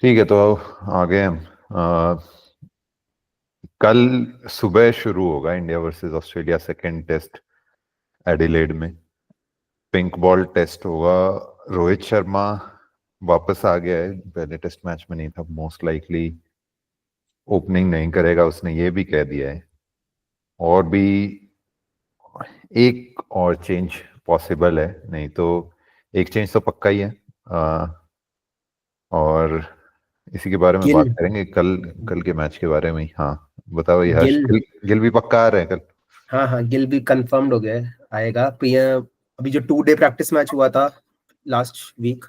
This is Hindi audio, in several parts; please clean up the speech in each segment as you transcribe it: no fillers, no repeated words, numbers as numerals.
ठीक है, तो आगे हम कल सुबह शुरू होगा India versus Australia second test Adelaide में। पिंक बॉल टेस्ट होगा। रोहित शर्मा वापस आ गया है, पहले टेस्ट मैच में नहीं था, मोस्ट लाइकली ओपनिंग नहीं करेगा, उसने ये भी कह दिया है। और भी एक और चेंज पॉसिबल है, नहीं तो एक चेंज तो पक्का ही है। और इसी के बारे में गिल बात करेंगे कल। कल के मैच के बारे में ही। हाँ, बताओ ये हर्ष, गिल गिल भी पक्का आ रहे हैं कल? हाँ हाँ, गिल भी कंफर्म्ड हो गया है, आएगा। अभी जो 2 डे प्रैक्टिस मैच हुआ था लास्ट वीक,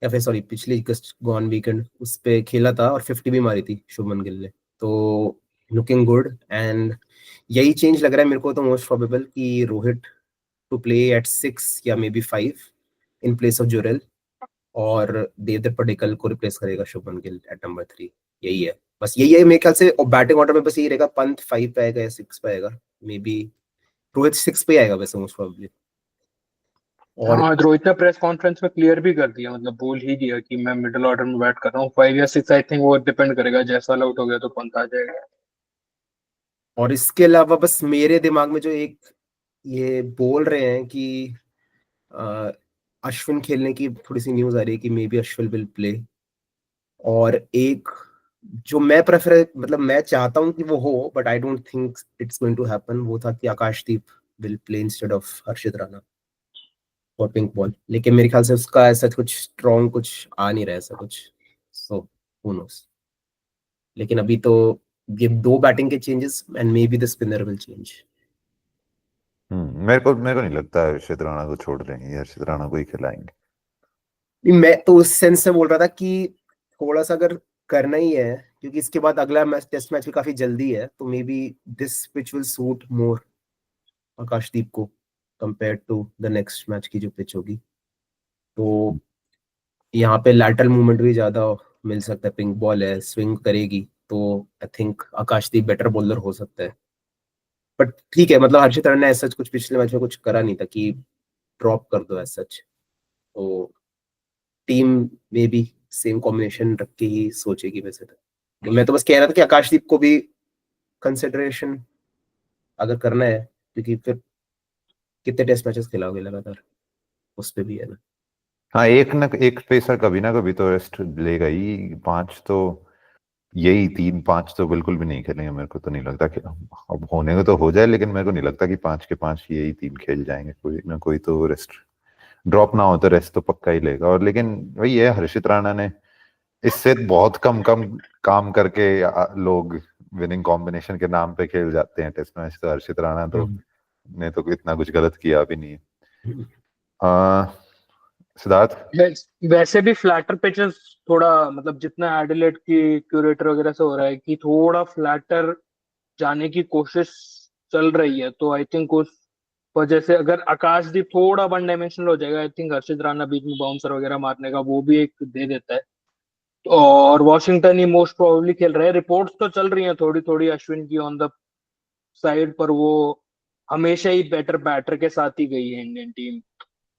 या फिर सॉरी पिछले गॉन वीकेंड, उस पे खेला था और 50 भी मारी थी शुभमन गिल ने। तो लुकिंग गुड। एंड यही चेंज लग रहा है मेरे को तो मोस्ट प्रोबेबल कि रोहित टू प्ले एट 6 या may be 5 in place of Jurel, और देवदत्त पडिक्कल को रिप्लेस करेगा शुभमन गिल एट नंबर 3। यही है, बस यही है मेरे ख्याल से। और बैटिंग ऑर्डर में बस यही रहेगा, पंत 5 पे आएगा या 6 पे आएगा, मे बी रोहित 6 पे आएगा वैसे मोस्ट प्रोबेबली। और हाँ, रोहित ने प्रेस कॉन्फ्रेंस में क्लियर भी कर दिया, मतलब बोल ही दिया कि मैं मिडिल ऑर्डर में बैट कर रहा हूँ। 5 या 6 आई थिंक वो डिपेंड करेगा, जैसा ऑल आउट हो गया तो पंत आ जाएगा। और इसके अलावा बस मेरे दिमाग में जो एक ये बोल रहे हैं कि अ, अश्विन खेलने की थोड़ी सी न्यूज आ रही है कि may be Ashwin will play. और एक जो मैं प्रेफर मतलब मैं चाहता हूं कि वो हो, but I don't think it's going to happen, वो था कि Akashdeep will play instead of Harshit Rana और पिंक बॉल। लेकिन मेरे ख्याल से उसका ऐसा कुछ स्ट्रॉन्ग कुछ आ नहीं रहा है, ऐसा कुछ। So who knows. लेकिन अभी तो ये 2 बैटिंग के changes and may be the spinner will change. मेरे को नहीं लगता है हर्षित राणा को छोड़ देंगे, हर्षित राणा को ही खिलाएंगे। मैं तो उस सेंस से बोल रहा था कि थोड़ा सा अगर करना ही है, क्योंकि इसके बाद अगला मैच टेस्ट मैच भी काफी जल्दी है, तो maybe this pitch will suit more Akashdeep को compare to the next match की जो पिच होगी। तो यहाँ पे लैटरल मूवमेंट भी ज्यादा मिल सकता है, पिंक बॉल है, स्विंग करेगी, तो I think Akashdeep better bowler हो सकता है। बट ठीक है, मतलब हर्षित राणा ने ऐसा कुछ पिछले मैच में कुछ करा नहीं था कि ड्रॉप कर दो ऐसा। तो टीम में भी सेम कॉम्बिनेशन रख के ही सोचेगी वैसे तो मैं तो बस कह रहा था कि आकाशदीप को भी कंसिडरेशन अगर करना है, क्योंकि फिर कितने टेस्ट मैचेस खिलाओगे लगातार, उस पे भी है ना। हाँ, एक न एक पेसर कभी ना कभी तो रेस्ट लेगा ही। पांच तो यही 3-5 तो बिल्कुल भी नहीं खेलेंगे, मेरे को तो नहीं लगता कि अब होने को तो हो जाए, लेकिन मेरे को नहीं लगता कि 5 के 5 यही 3 खेल जाएंगे। कोई ना कोई तो रेस्ट, ड्रॉप ना हो तो रेस्ट तो पक्का ही लेगा। और लेकिन वही है, हर्षित राणा ने इससे बहुत कम कम काम करके लोग विनिंग कॉम्बिनेशन के नाम पे खेल जाते हैं टेस्ट मैच, तो हर्षित राणा तो ने तो इतना कुछ गलत किया भी नहीं है। सिद्धार्थ। वैसे भी फ्लैटर पिचेस थोड़ा, मतलब जितना एडिलेड की क्यूरेटर वगैरह से हो रहा है कि थोड़ा फ्लैटर जाने की कोशिश चल रही है, तो आई थिंक उस वजह से अगर आकाशदीप थोड़ा वन डायमेंशनल हो जाएगा, आई थिंक हर्षित राणा बीच में बाउंसर वगैरह मारने का वो भी एक दे देता है। और वॉशिंगटन ही मोस्ट प्रोबेबली खेल रहे हैं। रिपोर्ट्स तो चल रही हैं थोड़ी थोड़ी अश्विन की ऑन द साइड, पर वो हमेशा ही बेटर बैटर के साथ ही गई है इंडियन टीम।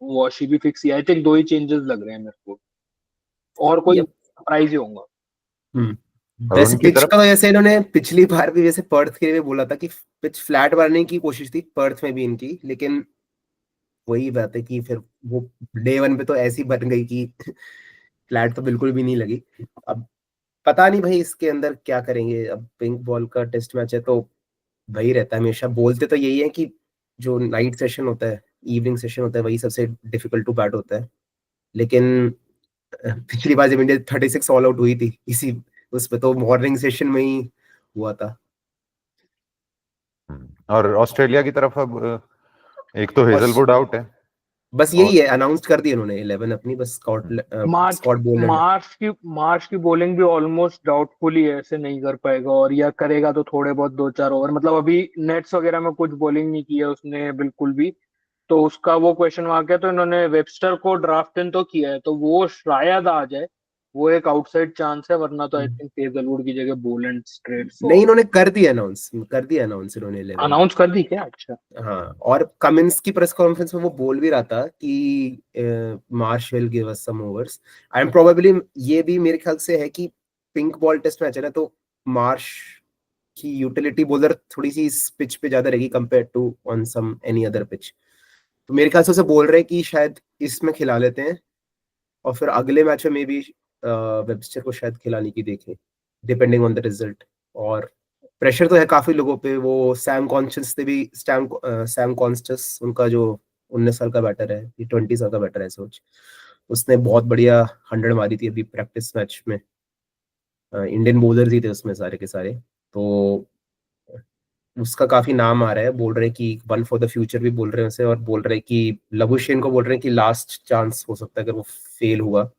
वॉशी भी fix he, I think 2 he changes लग रहे हैं मेरे को, और कोई सरप्राइज ही होगा। और वैसे उनकी पिच तरफ का जैसे इन्होंने पिछली बार भी जैसे पर्थ के लिए बोला था कि पिच फ्लैट बनाने की कोशिश थी पर्थ में भी इनकी, लेकिन वही बात है कि फिर वो डे 1 पे तो ऐसी बन गई कि फ्लैट तो बिल्कुल भी नहीं लगी। अब पता नहीं भाई इसके अंदर क्या करेंगे। अब पिंक बॉल का टेस्ट मैच है तो वही रहता है हमेशा, बोलते तो यही है कि जो नाइट सेशन होता है, इवनिंग सेशन होता है, वही सबसे डिफिकल्ट टू बैट होता है। लेकिन पिछली बार जब इंडिया 36 ऑल आउट हुई थी इसी उस पे, तो मॉर्निंग सेशन में ही हुआ था। और ऑस्ट्रेलिया की तरफ अब एक तो और हेजलवुड आउट है। बस और यही है, अनाउंस कर दिया उन्होंने 11 अपनी, बस मार्च स्कॉट बोलैंड। मार्च की बॉलिंग भी ऑलमोस्ट डाउटफुल ही है, ऐसे नहीं कर पाएगा, और या करेगा तो थोड़े बहुत 2-4 ओवर, मतलब अभी नेट्स वगैरह में कुछ बॉलिंग नहीं की है उसने बिल्कुल भी। तो उसका वो क्वेश्चन मार्क है, तो इन्होंने वेबस्टर को ड्राफ्ट इन तो किया है, तो वो शायद आ जाए। वो एक आउटसाइड चांस है, वरना तो आई थिंक हेजलवुड की जगह बोलेंड स्ट्रेट नहीं, इन्होंने कर दिया अनाउंस इन्होंने 11। अनाउंस कर दी क्या? अच्छा। हाँ, और कमिंस की प्रेस कॉन्फ्रेंस में वो बोल भी रहा था कि Marsh will give us some overs and probably ये भी मेरे ख्याल से है कि पिंक बॉल टेस्ट मैच है ना, तो मार्श की यूटिलिटी बॉलर थोड़ी सी इस पिच पे ज्यादा रहेगी compare to on some any other pitch. तो मेरे ख्याल से उसे बोल रहे हैं कि शायद इसमें खिला लेते हैं और फिर अगले मैच में मे बी वेबस्टर को शायद खिलाने की देखें, डिपेंडिंग ऑन द रिजल्ट। और प्रेशर तो है काफी लोगों पे। वो सैम कॉन्स्टस, उनका जो 19 साल का बैटर है, ये 20 साल का बैटर है सोच, उसने बहुत बढ़िया 100 मारी थी अभी प्रैक्टिस मैच में। इंडियन बॉलर ही थे उसमें सारे के सारे, तो उसका काफी नाम आ रहा है। बोल रहे हैं कि वन फॉर द फ्यूचर भी बोल रहे हैं उसे, और बोल रहे हैं कि लबुशेन को बोल रहे हैं कि लास्ट चांस हो सकता है, अगर वो फेल हुआ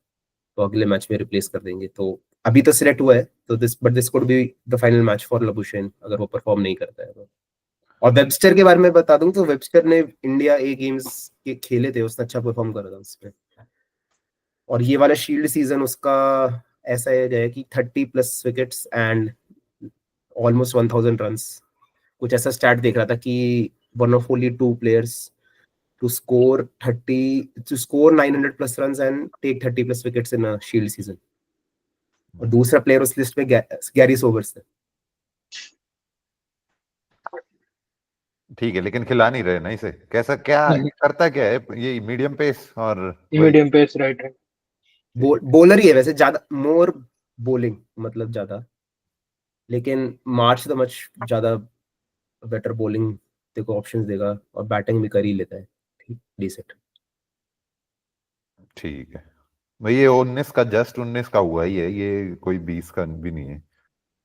तो अगले मैच में रिप्लेस कर देंगे। तो अभी तो सिलेक्ट हुआ है, तो this could be the final match for Labuschagne अगर वो परफॉर्म नहीं करता है तो। और वेबस्टर के बारे में बता दूं तो वेबस्टर ने इंडिया ए गेम्स के खेले थे, उसने अच्छा परफॉर्म करा था उसमें। और ये वाला शील्ड सीजन उसका ऐसा है कि 30+ विकेट्स एंड ऑलमोस्ट 1000 रन्स, कुछ ऐसा स्टैट देख रहा था कि one of only 2 players to score 900+ runs and take 30+ wickets in a Shield season. और दूसरा प्लेयर उस लिस्ट में गैरी सोबर्स है। ठीक है, लेकिन खिला नहीं रहे ना इसे, कैसा क्या करता क्या है ये? मीडियम पेस और medium pace, right right. Bowler ही है वैसे, ज्यादा मोर बॉलिंग मतलब ज्यादा, लेकिन मार्च तो मच ज्यादा बेटर बॉलिंग देखो ऑप्शंस देगा, और बैटिंग भी कर ही लेता है डिसेंट। ठीक है भाई, ये 19 का, जस्ट 19 का हुआ ही है, ये कोई 20 का भी नहीं है।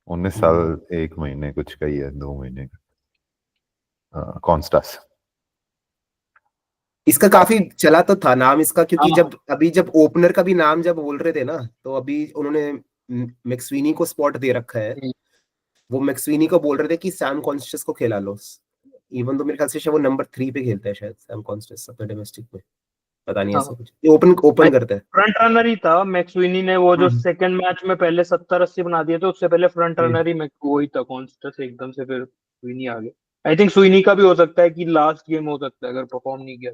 19 साल 1 महीने कुछ का ही है, 2 महीने का। कॉन्स्टास इसका काफी चला तो था नाम इसका, क्योंकि हाँ। जब ओपनर का भी नाम जब बोल रहे थे ना, तो अभी उन्होंने मैक्सवीनी को स्पॉट दे रखा है। वो मैक्सवीनी को बोल रहे थे कि सैम कॉन्स्टेंस को खेला लो, इवन तो मेरे ख्याल से शायद वो नंबर 3 पे खेलता है शायद सैम कॉन्स्टेंस अपने डोमेस्टिक में, पता नहीं ऐसा कुछ, ये ओपन करता है। फ्रंट रनर ही था मैक्सविनी ने, वो जो सेकंड मैच में पहले 70-80 बना दिए थे, उससे पहले फ्रंट रनर ही वही था कॉन्स्टेंस, एकदम से फिर स्विनी आ गया। आई थिंक स्विनी का भी हो सकता है कि लास्ट गेम हो सकता है, अगर परफॉर्म नहीं किया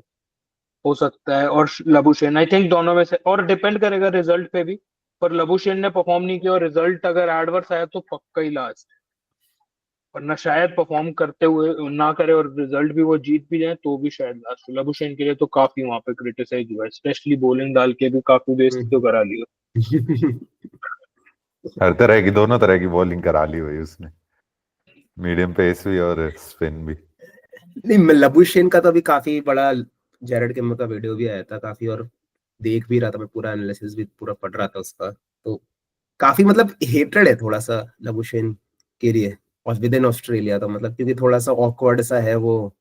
हो सकता है। और लबुशेन, आई थिंक दोनों में से, और डिपेंड करेगा रिजल्ट पे भी। पर लबुशेन ने परफॉर्म नहीं किया और रिजल्ट अगर एडवर्स आया तो पक्का ही लास्ट, वरना शायद परफॉर्म करते हुए ना करे और रिजल्ट भी वो जीत भी जाए तो भी शायद लास्ट। लबुशेन के लिए तो काफी वहां पे क्रिटिसाइज हुआ है, स्पेशली बॉलिंग डाल के भी काफी बेइज्जती तो करा ली। हर तरह की, दोनों तरह की बॉलिंग करा ली हुई उसने, मीडियम पेस भी और स्पिन भी। नहीं, लबुशेन का तो अभी काफी बड़ा जेरेड किमर का वीडियो भी आया था काफी, और देख भी रहा था मैं, पूरा एनालिसिस भी पूरा पढ़ रहा था उसका। तो काफी मतलब हेटेड है थोड़ा सा लबुशेन के लिए, और विद इन ऑस्ट्रेलिया तो मतलब, क्योंकि थोड़ा सा ऑकवर्ड सा है वो,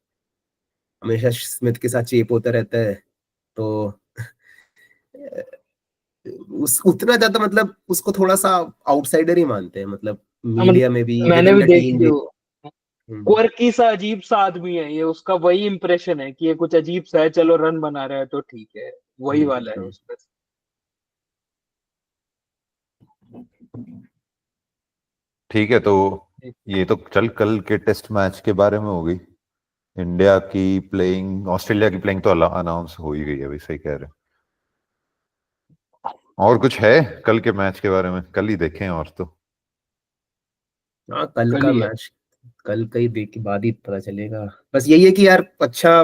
हमेशा स्मिथ के साथ चेप होता रहता है। तो उतना ज्यादा मतलब उसको थोड़ा सा आउटसाइडर ही मानते हैं, मतलब मीडिया में भी, विद मैंने इन भी द देख टीम ली भी। वो, क्वर्की सा अजीब सा आदमी है ये, उसका वही इंप्रेशन है कि ये कुछ अजीब सा है, चलो रन बना रहा है तो ठीक है, वही वाला है उसका। ठीक है, तो ये तो चल कल के टेस्ट मैच के बारे में हो गई। इंडिया की प्लेइंग, ऑस्ट्रेलिया की प्लेइंग तो अनाउंस हो ही गई है, वैसे ही कह रहे। और कुछ है कल के मैच के बारे में? कल ही देखें और तो। हाँ, कल कल का ही है। मैच कल का ही देख के बाद ही पता चलेगा। बस यही है कि यार अच्छा,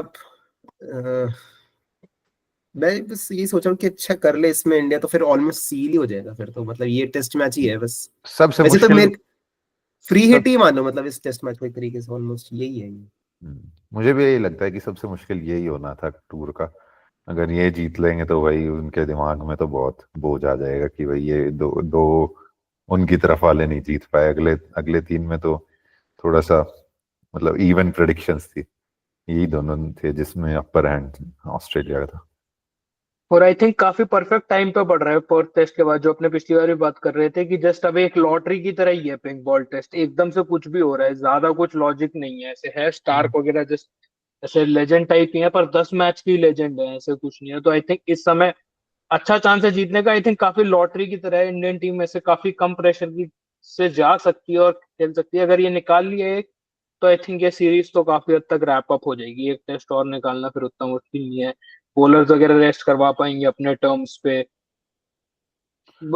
मैं बस यही सोच रहा हूँ कि अच्छा कर ले इसमें इंडिया, तो फिर ऑलमोस्ट सील ही हो जाएगा फिर तो, मतलब ये टेस्ट मैच ही है बस। सबसे वैसे तो मुश्किल मेरे फ्री सब, हिट ही मानो, मतलब इस टेस्ट मैच को एक तरीके से ऑलमोस्ट यही है ये। मुझे भी यही लगता है कि सबसे मुश्किल यही होना था टूर का। अगर ये जीत लेंगे तो भाई उनके दिमाग में तो बहुत बोझ आ जाएगा कि भाई ये दो दो उनकी तरफ वाले नहीं जीत पाए। अगले अगले 3 में तो थोड़ा सा मतलब इवन प्रेडिक्शंस थी, यही दोनों थे जिसमें अपर हैंड ऑस्ट्रेलिया का था। और आई थिंक काफी परफेक्ट टाइम पे पड़ रहा है पर्थ टेस्ट के बाद, जो अपने पिछली बार भी बात कर रहे थे कि जस्ट अब एक लॉटरी की तरह ही है पिंक बॉल टेस्ट, एकदम से कुछ भी हो रहा है, ज्यादा कुछ लॉजिक नहीं है। ऐसे है स्टार्क वगैरह जस्ट ऐसे लेजेंड टाइप ही है, पर 10 मैच की लेजेंड है, ऐसे कुछ नहीं है। तो आई थिंक इस समय अच्छा चांस है जीतने का। आई थिंक काफी लॉटरी की तरह है, इंडियन टीम में से काफी कम प्रेशर की से जा सकती है और खेल सकती है। अगर ये निकाल लिए एक, तो आई थिंक ये सीरीज तो काफी हद तक रैप अप हो जाएगी। एक टेस्ट और निकालना फिर उतना मुश्किल नहीं है, बॉलर्स वगैरह रेस्ट करवा पाएंगे अपने टर्म्स पे,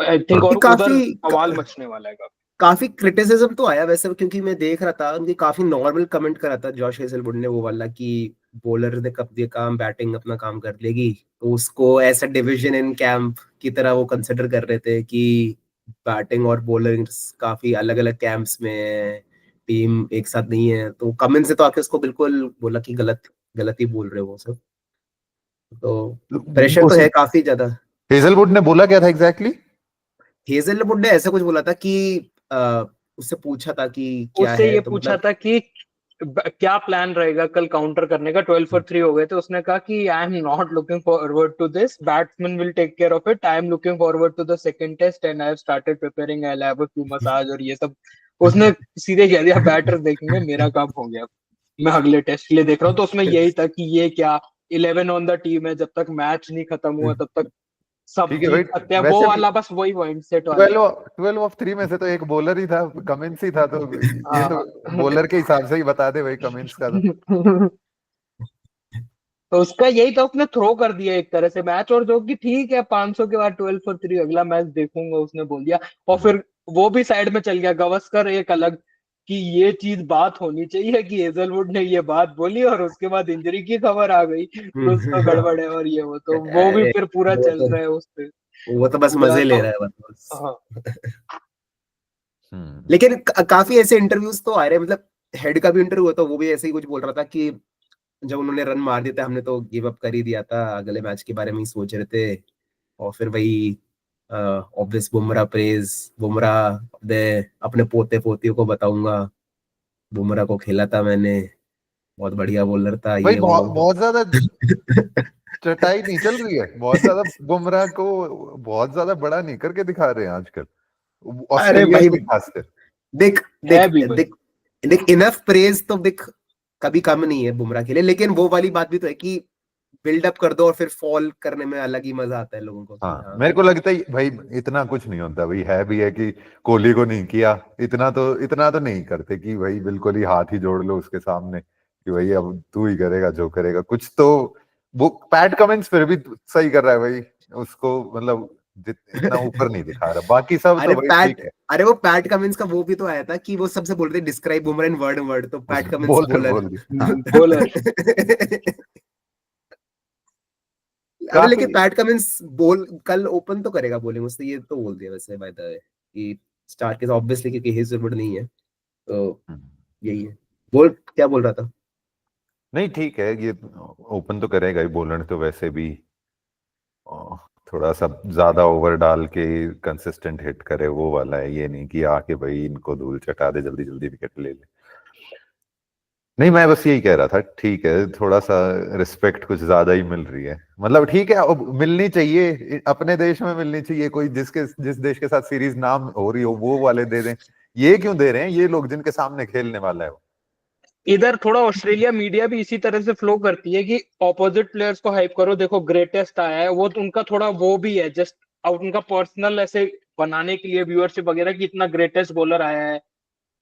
आई थिंक। और उधर काफी बवाल मचने वाला है काफी। काफी क्रिटिसिज्म तो आया वैसे, क्योंकि मैं देख रहा था उनकी काफी नॉर्मल कमेंट करा था जॉश हेजलवुड ने, वो वाला कि बॉलर ने कब दिया काम, बैटिंग अपना काम कर लेगी। तो उसको ऐसा डिवीजन इन कैंप की तरह वो कंसिडर कर रहे थे कि बैटिंग और बॉलर काफी अलग अलग कैंप्स में है, टीम एक साथ नहीं है। तो कमिंस से तो आके उसको बिल्कुल बोला कि गलत गलत ही बोल रहे हो वो सब। तो प्रेशर तो उस है काफी ज्यादा। हेजलवुड ने बोला क्या था एग्जैक्टली? हेजलवुड ने ऐसा कुछ बोला था कि उससे पूछा था कि क्या उससे है, ये तो पूछा मतलब था कि क्या प्लान रहेगा कल काउंटर करने का। 12 for 3 हो गए थे, उसने कहा कि I am not looking forward to this, batsman will take care of it, I am looking forward to the second test and I have started preparing, I will have a few massage और ये सब। उसने सीधे कह दिया बैटर्स देखेंगे, मेरा काम हो गया, मैं अगले टेस्ट के लिए देख रहा हूँ। तो उसमें यही था कि ये क्या 11 ऑन द टीम है, जब तक मैच नहीं खत्म हुआ तब तक सब ठीक है भाई, जीत सकते हैं, वो वैसे भी वाला बस वही माइंड सेट वाला 12 of 3 में से तो एक बॉलर ही था, कमिंस ही था, तो ये तो बॉलर के हिसाब से ही बता दे भाई कमिंस का तो। है। तो उसका यही था, उसने थ्रो कर दिया एक तरह से मैच, और जो कि ठीक है 500 के बाद 12 for 3 अगला मैच देखूंगा उसने बोल दिया। और फिर वो भी साइड में चल गया। गवस्कर एक अलग कि ये चीज बात होनी चाहिए कि हेजलवुड ने ये बात बोली और उसके बाद इंजरी की खबर आ गई, तो उसका गड़बड़ है और ये तो वो भी अरे फिर पूरा वो चल तो रहा है उस पे वो तो बस पूरा मजे ले तो। रहा है बस। हाँ। हम्म। लेकिन काफी ऐसे इंटरव्यूज तो आ रहे हैं, मतलब हेड का भी इंटरव्यू हुआ था, वो भी ऐसे ही कुछ बोल रहा था कि जब उन्होंने रन मार दिया था हमने तो गिव अप कर ही दिया था, अगले मैच के बारे में ही सोच रहे थे। और फिर वही ऑब्वियस बुमराह प्रेज, बुमराह अपने पोते पोतियों को बताऊंगा, बुमराह को खेला था मैंने, बहुत बढ़िया बॉलर था भाई ये बहुत वो। बहुत ज्यादा चटाई नहीं चल रही है, बहुत ज्यादा बुमराह को बहुत ज्यादा बड़ा नहीं करके दिखा रहे हैं आजकल, अरे ऑस्ट्रेलिया भाई भी खासकर। देख है देख भी भाई। देख देख, इनफ प्रेज तो देख कभी कम नहीं है बुमराह के लिए, लेकिन वो वाली बात भी तो है कि बिल्डअप कर दो और फिर फॉल करने में अलग ही मजा आता है लोगों को कि हाँ, हाँ। मेरे को लगता है भाई इतना कुछ नहीं होता भाई, है भी है कि कोहली को नहीं किया, इतना तो नहीं करते कि भाई बिल्कुल ही हाथ ही जोड़ लो उसके सामने कि भाई अब तू ही करेगा जो करेगा कुछ तो। वो पैट कमिंस फिर भी सही कर रहा है भाई, उसको मतलब इतना ऊपर नहीं दिखा रहा, बाकी सब तो भाई ठीक है। अरे वो पैट कमिंस का वो भी तो आया था कि वो सबसे बोल रहे थे डिस्क्राइब बुमराह इन वर्ड वर्ड, तो पैट कमिंस बोलर बॉलर। बोल दी बॉलर। अरे काफी। लेकिन पैट कमिंस बोल कल ओपन तो करेगा बॉलिंग, उसने ये तो बोल दिया वैसे बाय द वे कि स्टार्ट के ऑब्वियसली क्योंकि हिज जरूरत नहीं है, तो यही है। बोल क्या बोल रहा था? नहीं ठीक है, ये ओपन तो करेगा ही, बॉलर तो वैसे भी अ, थोड़ा सा ज्यादा ओवर डाल के कंसिस्टेंट हिट करे वो वाला है, ये नहीं कि आके भाई इनको धूल चटा दे जल्दी जल्दी विकेट ले ले। नहीं मैं बस यही कह रहा था, ठीक है थोड़ा सा रिस्पेक्ट कुछ ज्यादा ही मिल रही है, मतलब ठीक है अब मिलनी चाहिए, अपने देश में मिलनी चाहिए, कोई जिस देश के साथ सीरीज नाम हो रही हो वो वाले दे दें, ये क्यों दे रहे हैं ये लोग जिनके सामने खेलने वाला है वो। इधर थोड़ा ऑस्ट्रेलिया मीडिया भी इसी तरह से फ्लो करती है कि ऑपोजिट प्लेयर्स को हाइप करो, देखो ग्रेटेस्ट आया है, वो तो उनका थोड़ा वो भी है जस्ट आउट उनका पर्सनल ऐसे बनाने के लिए व्यूअरशिप वगैरह कि इतना ग्रेटेस्ट बॉलर आया है।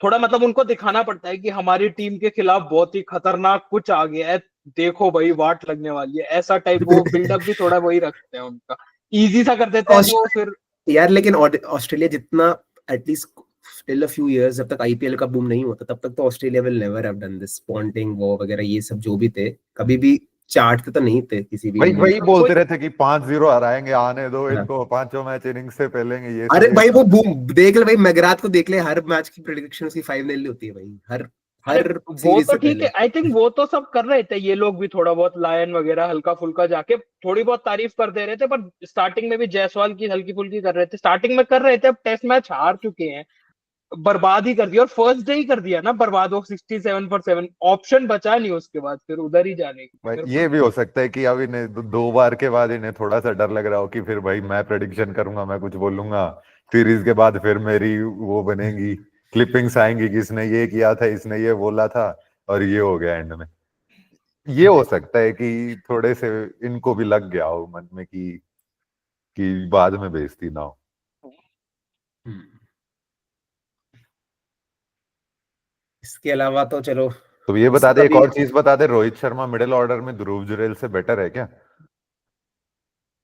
थोड़ा मतलब उनको दिखाना पड़ता है कि हमारी टीम के खिलाफ बहुत ही खतरनाक कुछ आ गया है, देखो भाई वाट लगने वाली है, ऐसा टाइप वो बिल्डअप भी थोड़ा वही रखते हैं उनका, इजी सा कर देते हैं तो फिर। यार लेकिन ऑस्ट्रेलिया जितना at least still a few years, जब तक आईपीएल का बूम नहीं होता तब तक तो Australia will never have done this Ponting वो वगैरह ये सब जो भी थे, कभी भी चार्ट तो नहीं थे किसी भी भाई इंडियन वही टीम बोलते कोई रहते कि 5-0 हराएंगे, आने दो हाँ। इनको, पांचों मैच इनिंग से पहलेंगे, अरे ये भाई सब। वो बूम देख ले भाई, मैगराथ को देख ले, हर मैच की प्रेडिक्शन उसकी फाइनल होती है भाई, हर अरे हर वो सीरीज तो से ठीक है, पहले। आई थिंक वो तो सब कर रहे थे, ये लोग भी थोड़ा बहुत लायन वगैरह हल्का फुल्का जाके थोड़ी बहुत तारीफ कर दे रहे थे, पर स्टार्टिंग में भी जायसवाल की हल्की फुल्की कर रहे थे, स्टार्टिंग में कर रहे थे, अब टेस्ट मैच हार चुके हैं, बर्बाद ही कर दिया, और फर्स्ट डे ही कर दिया ना बर्बाद, वो 67 for 7 ऑप्शन बचा नहीं उसके बाद फिर उधर ही जाने की भाई मेरे को। ये भी हो सकता है कि अब इन्हें दो बार के बाद इन्हें थोड़ा सा डर लग रहा हो कि फिर भाई मैं प्रेडिक्शन करूंगा, मैं कुछ बोलूंगा, सीरीज के बाद फिर मेरी वो बनेगी, क्लिपिंग्स आएंगी कि इसने ये किया था, इसने ये बोला था, और ये हो गया एंड में। ये हो सकता है कि थोड़े से इनको भी लग गया हो मन में कि कि बाद में बेइज्जती ना हो। इसके अलावा तो चलो तो ये बता दे, एक कभी और चीज बता दे, रोहित शर्मा मिडिल ऑर्डर में ध्रुव जुरैल से बेटर है क्या?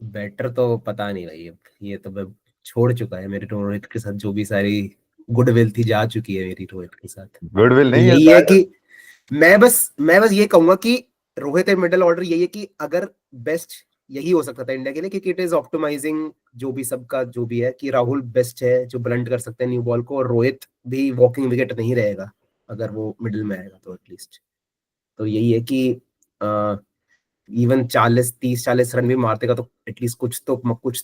बेटर तो पता नहीं भाई, अब ये तो मैं छोड़ चुका है, मेरे रोहित के साथ जो भी सारी गुडविल थी जा चुकी है मेरी रोहित के साथ। गुडविल तो नहीं है यही है शायद। कि मैं बस ये कहूंगा कि रोहित है मिडिल ऑर्डर, यही है कि अगर बेस्ट यही हो सकता था इंडिया के लिए, क्योंकि इट इज ऑप्टिमाइजिंग जो भी सबका जो भी है, कि राहुल बेस्ट है जो ब्लंट कर सकते हैं न्यू बॉल को, और रोहित भी वॉकिंग विकेट नहीं रहेगा अगर वो मिडिल में आएगा तो एटलीस्ट। तो यही है कि इवन 40 30 40 रन भी मारते का तो एटलीस्ट कुछ तो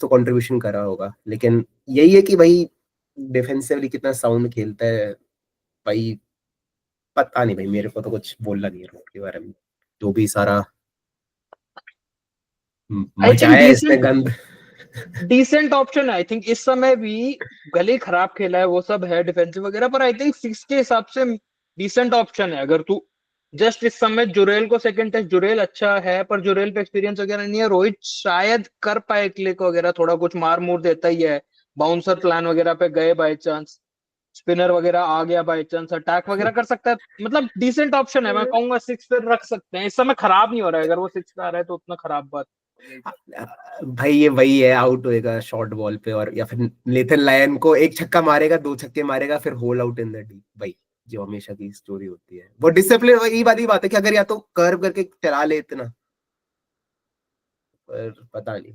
कंट्रीब्यूशन करा होगा। लेकिन यही है कि भाई डिफेंसिवली कितना साउंड खेलता है भाई, पता नहीं भाई, मेरे को तो कुछ बोलना नहीं है रोहित के बारे में, जो भी सारा आई थिंक मचाया है इसने गंद। डिसेंट ऑप्शन है। आई थिंक इस समय भी गली खराब खेला है, वो सब है डिफेंसिव वगैरह, पर आई थिंक 6 के हिसाब से डिसेंट ऑप्शन है। अगर तू जस्ट इस समय जुरेल को सेकंड टेस्ट, जुरेल अच्छा है पर जुरेल पे एक्सपीरियंस वगैरह नहीं है। रोहित शायद कर पाए क्लिक वगैरह, थोड़ा कुछ मार मूर देता ही है, बाउंसर प्लान वगैरह पे गए बाय चांस, स्पिनर वगैरह आ गया बाय चांस, अटैक वगैरह कर सकता है। मतलब डिसेंट ऑप्शन है, मैं कहूंगा 6 पे रख सकते हैं। इस समय खराब नहीं हो रहा है, अगर वो 6 पे आ रहा है तो उतना खराब बात नहीं। भाई ये वही है, आउट होएगा शॉर्ट बॉल पे, और या फिर नेथन लायन को एक छक्का मारेगा, 2 छक्के मारेगा, फिर hole out in the deep भाई, जो हमेशा की स्टोरी होती है। वो डिसिप्लिन वही वाली बात है कि अगर या तो कर्व करके चला ले इतना, पर पता नहीं,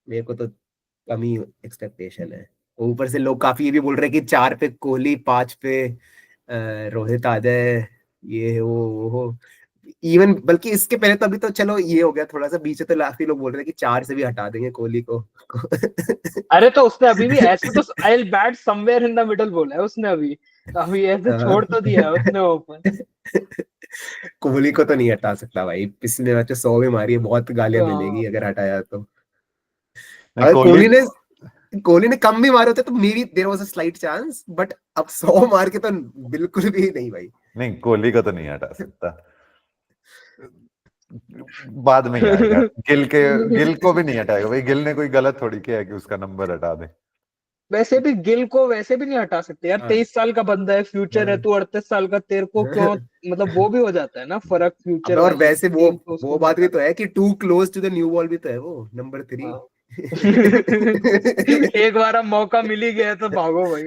मेरे को तो कम ही एक्सपेक्टेशन है। ऊपर से लोग काफी ये भी बोल रहे हैं कि 4 पे कोहली, 5 पे रोहित आ जाए, ये वो हो। इवन बल्कि इसके पहले तो अभी तो चलो ये हो गया थोड़ा सा, बीच में तो काफी लोग बोल रहे थे कि 4 से भी हटा देंगे कोहली को। अरे तो उसने अभी भी ऐसे तो I will bat somewhere in the middle बोला है उसने, अभी ऐसे छोड़ तो दिया है उसने ओपन। कोहली को तो नहीं हटा सकता भाई, पिछले मैच में 100 भी मारी है, बहुत गालियां मिलेगी हाँ। अगर हटाया तो। नहीं, अगर कोहली कोहली ने कम भी मारे होते तो maybe there was a slight chance, but अब 100 मार के तो बिल्कुल भी नहीं भाई। नहीं, कोहली को तो नहीं हटा सकता, बाद में ही आएगा। गिल को भी नहीं हटाएगा भाई, गिल ने कोई गलत थोड़ी किया है कि उसका नंबर हटा दे। वैसे भी गिल को वैसे भी नहीं हटा सकते यार, हाँ, 23 साल का बंदा है, फ्यूचर है, हाँ, तू 38 साल का, तेरे को क्यों, हाँ। मतलब वो भी हो जाता है ना फर्क फ्यूचर अबे और वाइज, वैसे वो तो उसको वो नहीं बात भी हटा तो है कि too close to the new ball भी तो है वो नंबर 3। सकता। एक बार अब मौका मिल ही गया तो भागो भाई।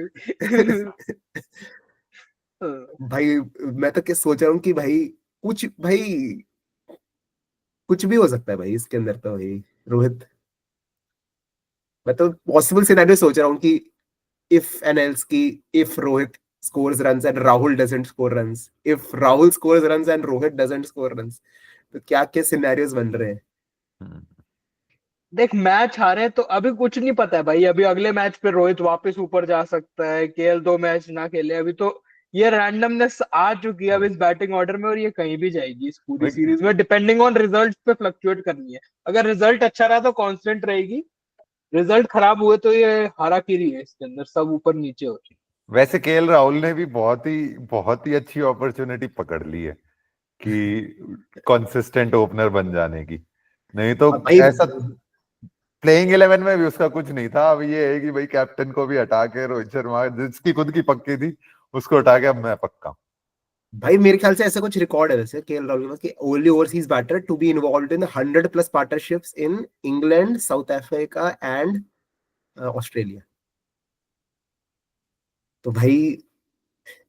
भाई मैं तो क्या सोच रहा हूँ कि भाई कुछ भी हो सकता है भाई इसके अंदर तो भाई रोहित। मैं तो पॉसिबल सिनेरियो सोच रहा हूँ कि इफ एंड एल्स की, if Rohit scores runs and Rahul doesn't score runs, if Rahul scores runs and Rohit doesn't score runs, तो क्या क्या सिनेरियोस बन रहे हैं। देख मैच हारे तो अभी कुछ नहीं पता है भाई, अभी अगले मैच पे रोहित वापस ऊपर जा सकता है, केएल 2 मैच ना खेले, अभी तो ये रैंडमनेस आ चुकी है अब इस बैटिंग ऑर्डर में, और ये कहीं भी जाएगी इस पूरी भाई सीरीज में, डिपेंडिंग ऑन रिजल्ट पे फ्लक्चुएट करनी है। अगर रिजल्ट अच्छा रहा तो कांस्टेंट रहेगी, रिजल्ट खराब हुए तो ये हाराकिरी है, इसके अंदर सब ऊपर नीचे हो रही वैसे केएल राहुल ने भी बहुत ही अच्छी अपॉर्चुनिटी पकड़ ली है कि कंसिस्टेंट ओपनर बन जाने की। नहीं तो और भाई ऐसा प्लेइंग 11 में भी उसका कुछ नहीं था। अब ये है कि भाई कैप्टन को भी हटा के रोहित शर्मा जिसकी खुद की पक्की थी उसको हटा के अब मैं पक्का हूं। भाई मेरे ख्याल से ऐसा कुछ रिकॉर्ड है वैसे केएल राहुल के पास कि only overseas batter to be involved in 100+ partnerships in England, South Africa and Australia. तो भाई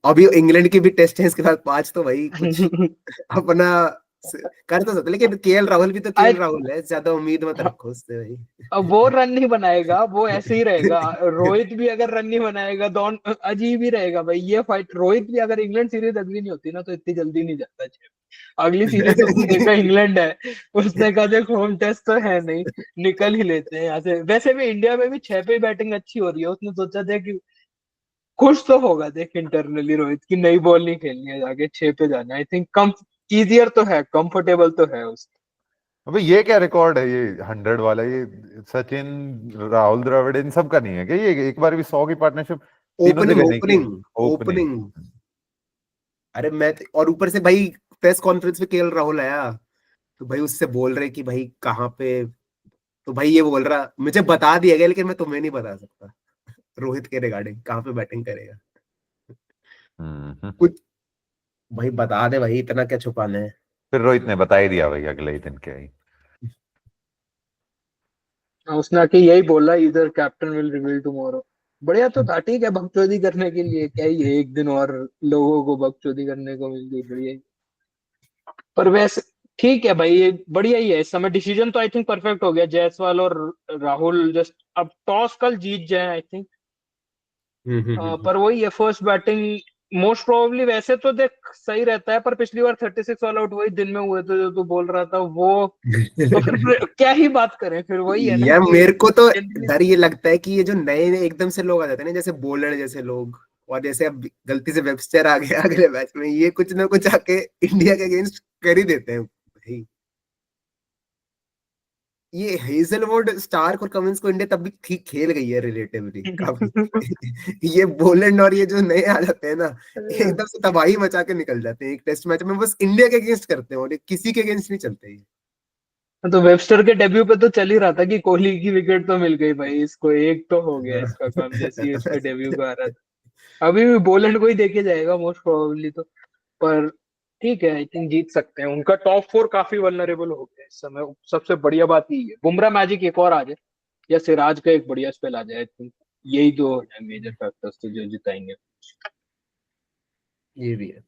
अभी इंग्लैंड की भी टेस्ट है इसके साथ 5, तो भाई कुछ है। अपना कर तो सकते, लेकिन केएल राहुल भी तो केएल आज राहुल है, ज्यादा उम्मीद मत रखो उससे भाई। अब वो रन नहीं बनाएगा, वो ऐसे ही रहेगा। रोहित भी अगर रन नहीं बनाएगा, दोन अजीब ही रहेगा भाई ये फाइट। रोहित भी अगर इंग्लैंड सीरीज अगली नहीं होती ना तो इतनी जल्दी नहीं जाता अगली सीरीज उसने देखा इंग्लैंड है, उसने कहा देखो होम टेस्ट तो है नहीं, निकल ही लेते हैं यहाँ से। वैसे भी इंडिया में भी 6 पे बैटिंग अच्छी हो रही है, उसने सोचा था कि खुश तो होगा देख इंटरनली रोहित की नई बॉल नहीं खेलनी है, आगे 6 पे जाना। आई थिंक कम इजियर तो है, कंफर्टेबल तो है उस। अबे ये क्या रिकॉर्ड है, ये 100 वाला? ये सचिन, राहुल द्रविड़ इन सब का नहीं है क्या? ये एक बार भी 100 की पार्टनरशिप तीनों ओपनिंग जगह नहीं की? Opening opening. ओपनिंग। अरे और ऊपर से भाई प्रेस कॉन्फ्रेंस में केएल राहुल आया, तो भाई उससे बोल रहे कि भाई कहाँ पे तो भाई ये बोल रहा मुझे बता दिया गया लेकिन मैं तुम्हें नहीं बता सकता रोहित के रिगार्डिंग कहाँ पे बैटिंग करेगा। हम्म। कुछ भाई बता दे भाई, इतना क्या छुपाना है। फिर रोहित ने बता ही दिया भाई अगले ही दिन के ही। उसने आके यही बोला, इधर कैप्टन विल रिवील टुमारो। बढ़िया तो था, ठीक है, बकचोदी करने के लिए क्या ही है, एक दिन और लोगों को बकचोदी करने को मिल गई, बढ़िया ही। पर वैसे ठीक है भाई, ये बढ़िया ही है इस समय। डिसीजन तो आई थिंक परफेक्ट हो गया, जायसवाल और राहुल जस्ट अब टॉस कल जीत जाए आई थिंक। हम्म। पर वही है, फर्स्ट बैटिंग मोस्ट प्रोबेबली। वैसे तो देख सही रहता है, पर पिछली बार 36 ऑल आउट वही दिन में हुए थे जो तू बोल रहा था वो। तो फिर क्या ही बात करें, फिर वही है ना यार कि मेरे को तो जनरली। डर ये लगता है कि ये जो नए नए एकदम से लोग आ जाते हैं ना, जैसे बॉलर जैसे लोग, और जैसे अब गलती से वेबस्टर आ गया अगले मैच में, ये कुछ ना कुछ आके इंडिया के अगेंस्ट कर ही देते हैं भाई। ये हेजलवुड, स्टार्क और कमिंस को इंडिया तब भी ठीक खेल गई है रिलेटिवली काफी। ये बोलेंड और ये जो नए आ जाते हैं ना, एकदम से तबाही मचा के निकल जाते हैं एक टेस्ट मैच में, बस इंडिया के अगेंस्ट करते हैं और ये किसी के अगेंस्ट नहीं चलते ये। तो वेबस्टर के डेब्यू पे तो चल ही रहा था कि कोहली की विकेट तो मिल गई भाई, इसको एक तो हो गया इसका काम, जैसे ही उसके डेब्यू का आ रहा था। अभी भी बोलैंड को ही देखे जाएगा मोस्ट प्रोबेबली तो। पर ठीक है, आई थिंक जीत सकते हैं। उनका टॉप फोर काफी वल्नरेबल हो गया इस समय, सबसे बढ़िया बात यही है। बुमराह मैजिक एक और आ जाए या सिराज का एक बढ़िया स्पेल आ जाए, आई थिंक यही दो है मेजर फैक्टर्स तो जो जिताएंगे। ये भी है।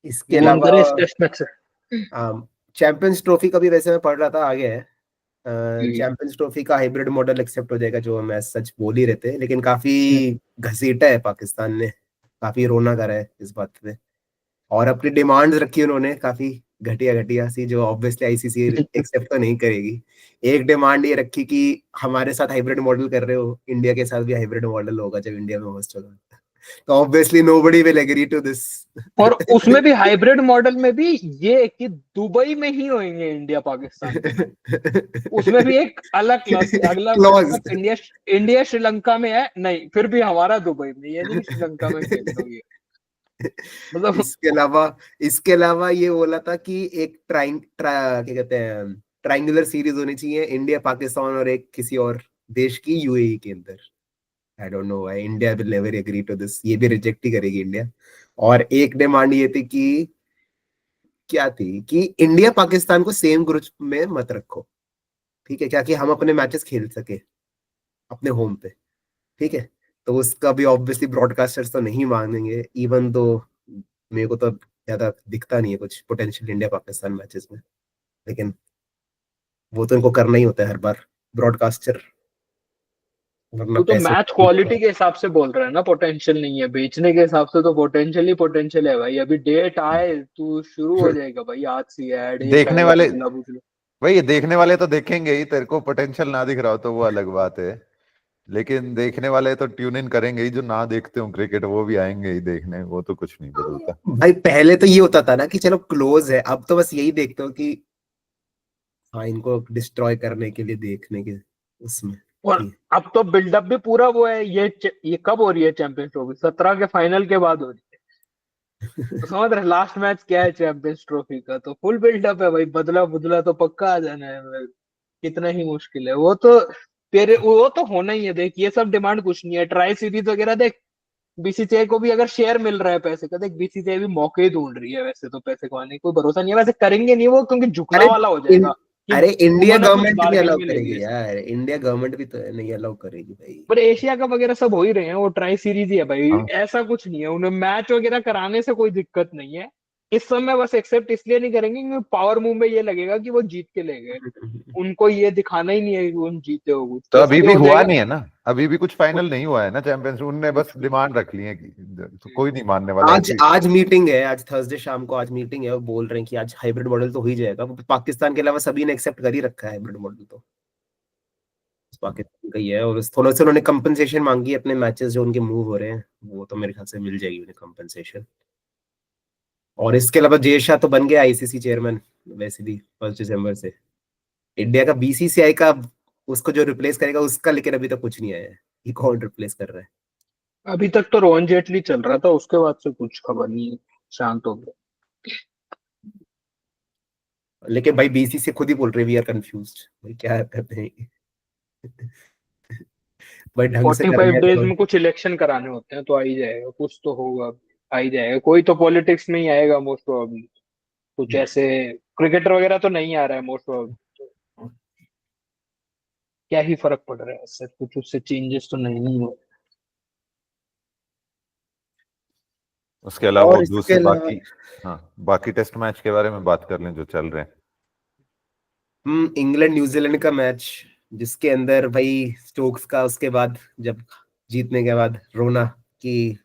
इसके मूव ऑन अलावा करें इस टेस्ट मैच से। चैंपियंस ट्रॉफी का भी वैसे मैं पढ़ रहा था आगे है। हम्म। चैंपियंस ट्रॉफी का हाइब्रिड मॉडल एक्सेप्ट हो जाएगा जो हम सच बोल ही रहे थे, लेकिन काफी घसीटा है पाकिस्तान ने, काफी रोना करा है इस बात पे। और अपनी डिमांड्स रखी उन्होंने काफी घटिया घटिया सी, जो ऑब्वियसली आईसीसी एक्सेप्ट तो नहीं करेगी। एक डिमांड ये रखी कि हमारे साथ हाइब्रिड मॉडल कर रहे हो, इंडिया के साथ भी हाइब्रिड मॉडल होगा जब इंडिया में होस्ट होगा। तो obviously nobody will agree to this. और उसमें भी हाइब्रिड मॉडल में भी ये कि दुबई में ही होंगे इंडिया पाकिस्तान के मैच। उसमें भी एक अलग क्लॉज, अगला क्लॉज। मतलब इंडिया इंडिया श्रीलंका में है नहीं, फिर भी हमारा दुबई में, ये नहीं कि श्रीलंका में खेल रहे हो ये। मतलब इसके अलावा ये बोला था कि एक क्या कहते हैं, ट्राइंगुलर सीरीज होनी चाहिए, इंडिया पाकिस्तान और एक किसी और देश की यूएई के अंदर। I don't know why India will never agree to this, ये भी रिजेक्ट ही करेगी इंडिया। और एक डिमांड ये थी कि क्या थी कि इंडिया पाकिस्तान को सेम ग्रुप में मत रखो, ठीक है क्या, कि हम अपने मैचेस खेल सके अपने होम पे, ठीक है। तो उसका भी ऑब्वियसली ब्रॉडकास्टर्स तो नहीं मानेंगे, इवन तो मेरे को तो ज्यादा दिखता नहीं है कुछ पोटेंशियल इंडिया पाकिस्तान मैचेस में, लेकिन वो तो इनको करना ही होता है हर बार ब्रॉडकास्टर, वरना तू तो पैसे। मैच क्वालिटी के हिसाब से बोल रहा है ना, पोटेंशियल नहीं है। बेचने के हिसाब से तो पोटेंशियल ही पोटेंशियल है भाई। अभी डेट आए तू शुरू हो जाएगा भाई, आज से ऐड ये देखने पहला वाले, पुतला पुतला। भाई ये देखने वाले तो देखेंगे ही, तेरे को पोटेंशियल ना दिख रहा हो तो वो अलग बात है। लेकिन देखने वाले तो ट्यून इन करेंगे ही, जो ना देखते हो क्रिकेट वो भी आएंगे ही देखने, वो तो कुछ नहीं बदलता। भाई पहले तो ये होता था ना कि चलो क्लोज है, अब तो बस यही देखते हो कि हाँ इनको डिस्ट्रॉय करने के लिए देखने के उसमें और कि अब तो बिल्डअप भी पूरा वो है। ये कब हो रही है चैंपियंस ट्रॉफी? 17 के फाइनल के बाद हो रही है। तो समझ रहे लास्ट मैच क्या है चैंपियंस ट्रॉफी का, तो फुल बिल्डअप है भाई। बदला बुदला तो पक्का आ जाना है, कितना ही मुश्किल है वो तो। तेरे वो तो होना ही है। देख ये सब डिमांड कुछ नहीं है, ट्राई सीरीज वगैरह देख। बीसीसीआई को भी अगर शेयर मिल रहा है पैसे का, देख बीसीसीआई भी मौके ही ढूंढ रही है वैसे तो, पैसे कमाने का कोई भरोसा नहीं है। वैसे करेंगे नहीं वो, क्योंकि झुकना अरे वाला हो जाएगा कि अरे इंडिया उन्होंने कुछ गवर्नमेंट भी बार्गेन अलाउ में ले करेगी लिया। यार, इंडिया गवर्नमेंट भी तो नहीं अलाउ करेगी भाई। पर एशिया कप वगैरह सब हो ही रहे हैं, वो ट्राई सीरीज ही है भाई। हाँ ऐसा कुछ नहीं है, उन्हें मैच वगैरह कराने से कोई दिक्कत नहीं है। इस समय बस एक्सेप्ट इसलिए नहीं करेंगे क्योंकि पावर मूव में ये लगेगा कि वो जीत के ले गए। उनको ये दिखाना ही नहीं है कि उन जीते हो कुछ, तो तो अभी इसलिए भी हो हुआ जाएगा। नहीं है ना, अभी भी कुछ फाइनल नहीं हुआ है ना चैंपियंस, उनने बस डिमांड रख ली है कि तो कोई नहीं मानने वाला आज ऐसी। आज मीटिंग है, आज थर्सडे शाम को आज मीटिंग है, वो बोल रहे हैं कि आज हाइब्रिड मॉडल तो हो ही जाएगा। पाकिस्तान के अलावा सभी ने एक्सेप्ट कर ही रखा है हाइब्रिड मॉडल तो, पाकिस्तान का ही है। और थोड़ा सा उन्होंने कंपनसेशन मांगी है अपने मैचेस जो उनके मूव हो रहे हैं, वो तो मेरे ख्याल से मिल जाएगी उन्हें कंपनसेशन। और इसके अलावा जय शाह तो बन गया आईसीसी चेयरमैन वैसे भी 1 दिसंबर से। इंडिया का बीसीसीआई का उसको जो रिप्लेस करेगा उसका, लेकिन अभी तक कुछ नहीं आया है कि कौन रिप्लेस कर रहा है। अभी तक तो रोहन जेटली चल रहा था, उसके बाद से कुछ खबर नहीं है, शांत हो गया। लेकिन भाई बीसीसी खुद ही बोल रहे वी आर कंफ्यूज्ड, भाई क्या करते हैं भाई ढंग से 45 करना है डेज तो। में कुछ इलेक्शन कराने होते हैं तो आ ही जाएगा, कुछ तो होगा, आ ही जाएगा, कोई तो पॉलिटिक्स में ही आएगा मोस्ट प्रोबेबली। कुछ ऐसे क्रिकेटर वगैरह तो नहीं आ रहा है मोस्ट प्रोबेबली, क्या ही फर्क पड़ रहा है इससे, कुछ उससे चेंजेस तो नहीं हो। उसके अलावा और वो इसके दूसरे अलावा बाकी, हाँ बाकी टेस्ट मैच के बारे में बात कर लें जो चल रहे हैं। इंग्लैंड न्यूजीलैंड का मैच, जिसके अंदर भाई स्टोक्स का उसके बाद जब जीतने के बाद रोना कि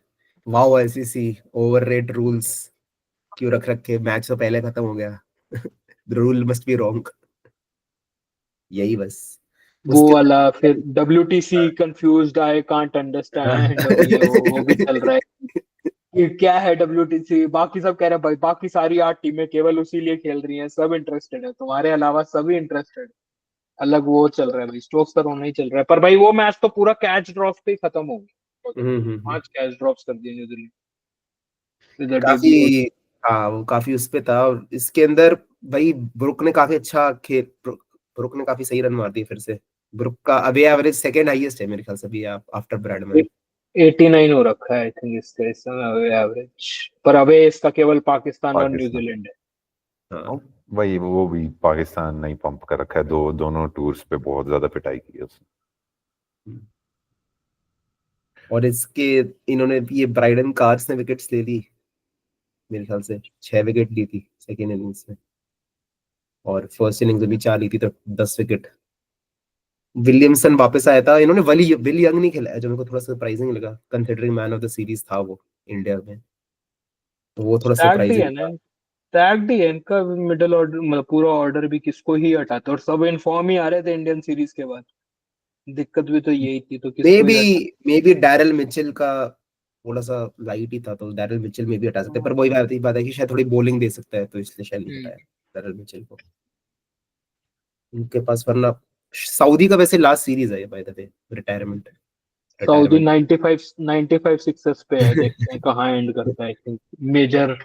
वाओ आईसीसी ओवररेट रूल्स, क्यों रख रखे, मैच तो पहले खत्म हो गया the rule must be wrong, यही बस। वो उसके वाला फिर WTC confused, I can't understand, और ये वो भी चल रहा है कि क्या है WTC। बाकी सब कह रहे हैं भाई बाकी सारी 8 टीमें केवल उसी लिए खेल रही हैं, सब इंटरेस्टेड है, तुम्हारे अलावा सभी इंटरेस्टेड। अलग वो चल रहा है भाई, स्टोक्स का रोना ही चल रहा है। पर भाई वो मैच तो पूरा कैच ड्रॉप पे ही खत्म हो गया, हम्म। 5 कैच ड्रॉप्स कर दिए न्यूजीलैंड इधर काफी, डेब्यू। हाँ वो काफी उस पे था। और इसके अंदर भाई ब्रुक ने काफी अच्छा खेल, ब्रुक ने काफी सही रन मार दिए फिर से। ब्रुक का अभी एवरेज सेकंड हाईएस्ट है मेरे ख्याल से अभी आफ्टर ब्रैडमैन। 89 हो रखा है आई थिंक इसका इस समय एवरेज, पर अबे इसका केवल पाकिस्तान और पाकिस्तान, न्यूजीलैंड है। हाँ। वही वो भी पाकिस्तान नहीं पंप कर रखा है, दोनों टूर्स पे बहुत ज्यादा पिटाई की है उसने। और इसके इन्होंने ये ब्राइडन कार्स ने विकेट्स ले ली, मेरे ख्याल से 6 विकेट ली थी सेकेंड इनिंग्स में, और फर्स्ट इनिंग्स में भी 4 ली थी, तो 10 विकेट। विलियमसन वापस आया था, इन्होंने विल यंग नहीं खेला है, जो मेरे को थोड़ा सरप्राइजिंग लगा considering man of the series था वो इंडिया में, तो वो थोड़ा स्टैग्ड ही है सरप्राइजिंग ना, था। स्टैग्ड ही है इनका मिडिल ऑर्डर, मतलब पूरा ऑर्डर भी किसको ही हटाते, और सब इनफॉर्म ही आ रहे थे इंडियन सीरीज के बाद। दिक्कत भी तो यही थी, तो मे किसको बी ही हटा। मे बी डैरल मिचेल का थोड़ा सा लाइट ही था, तो डैरल मिचेल में भी हटा सकते हैं, पर वही बात है कि शायद थोड़ी बॉलिंग दे सकता है, तो इसलिए शायद नहीं हम्म। हटाया डैरल मिचेल को उनके पास, वरना सऊदी का वैसे लास्ट सीरीज है by the way, retirement Saudi retirement 95 sixes पे है, देखते हैं कहाँ एंड करता है। आई थिंक मेजर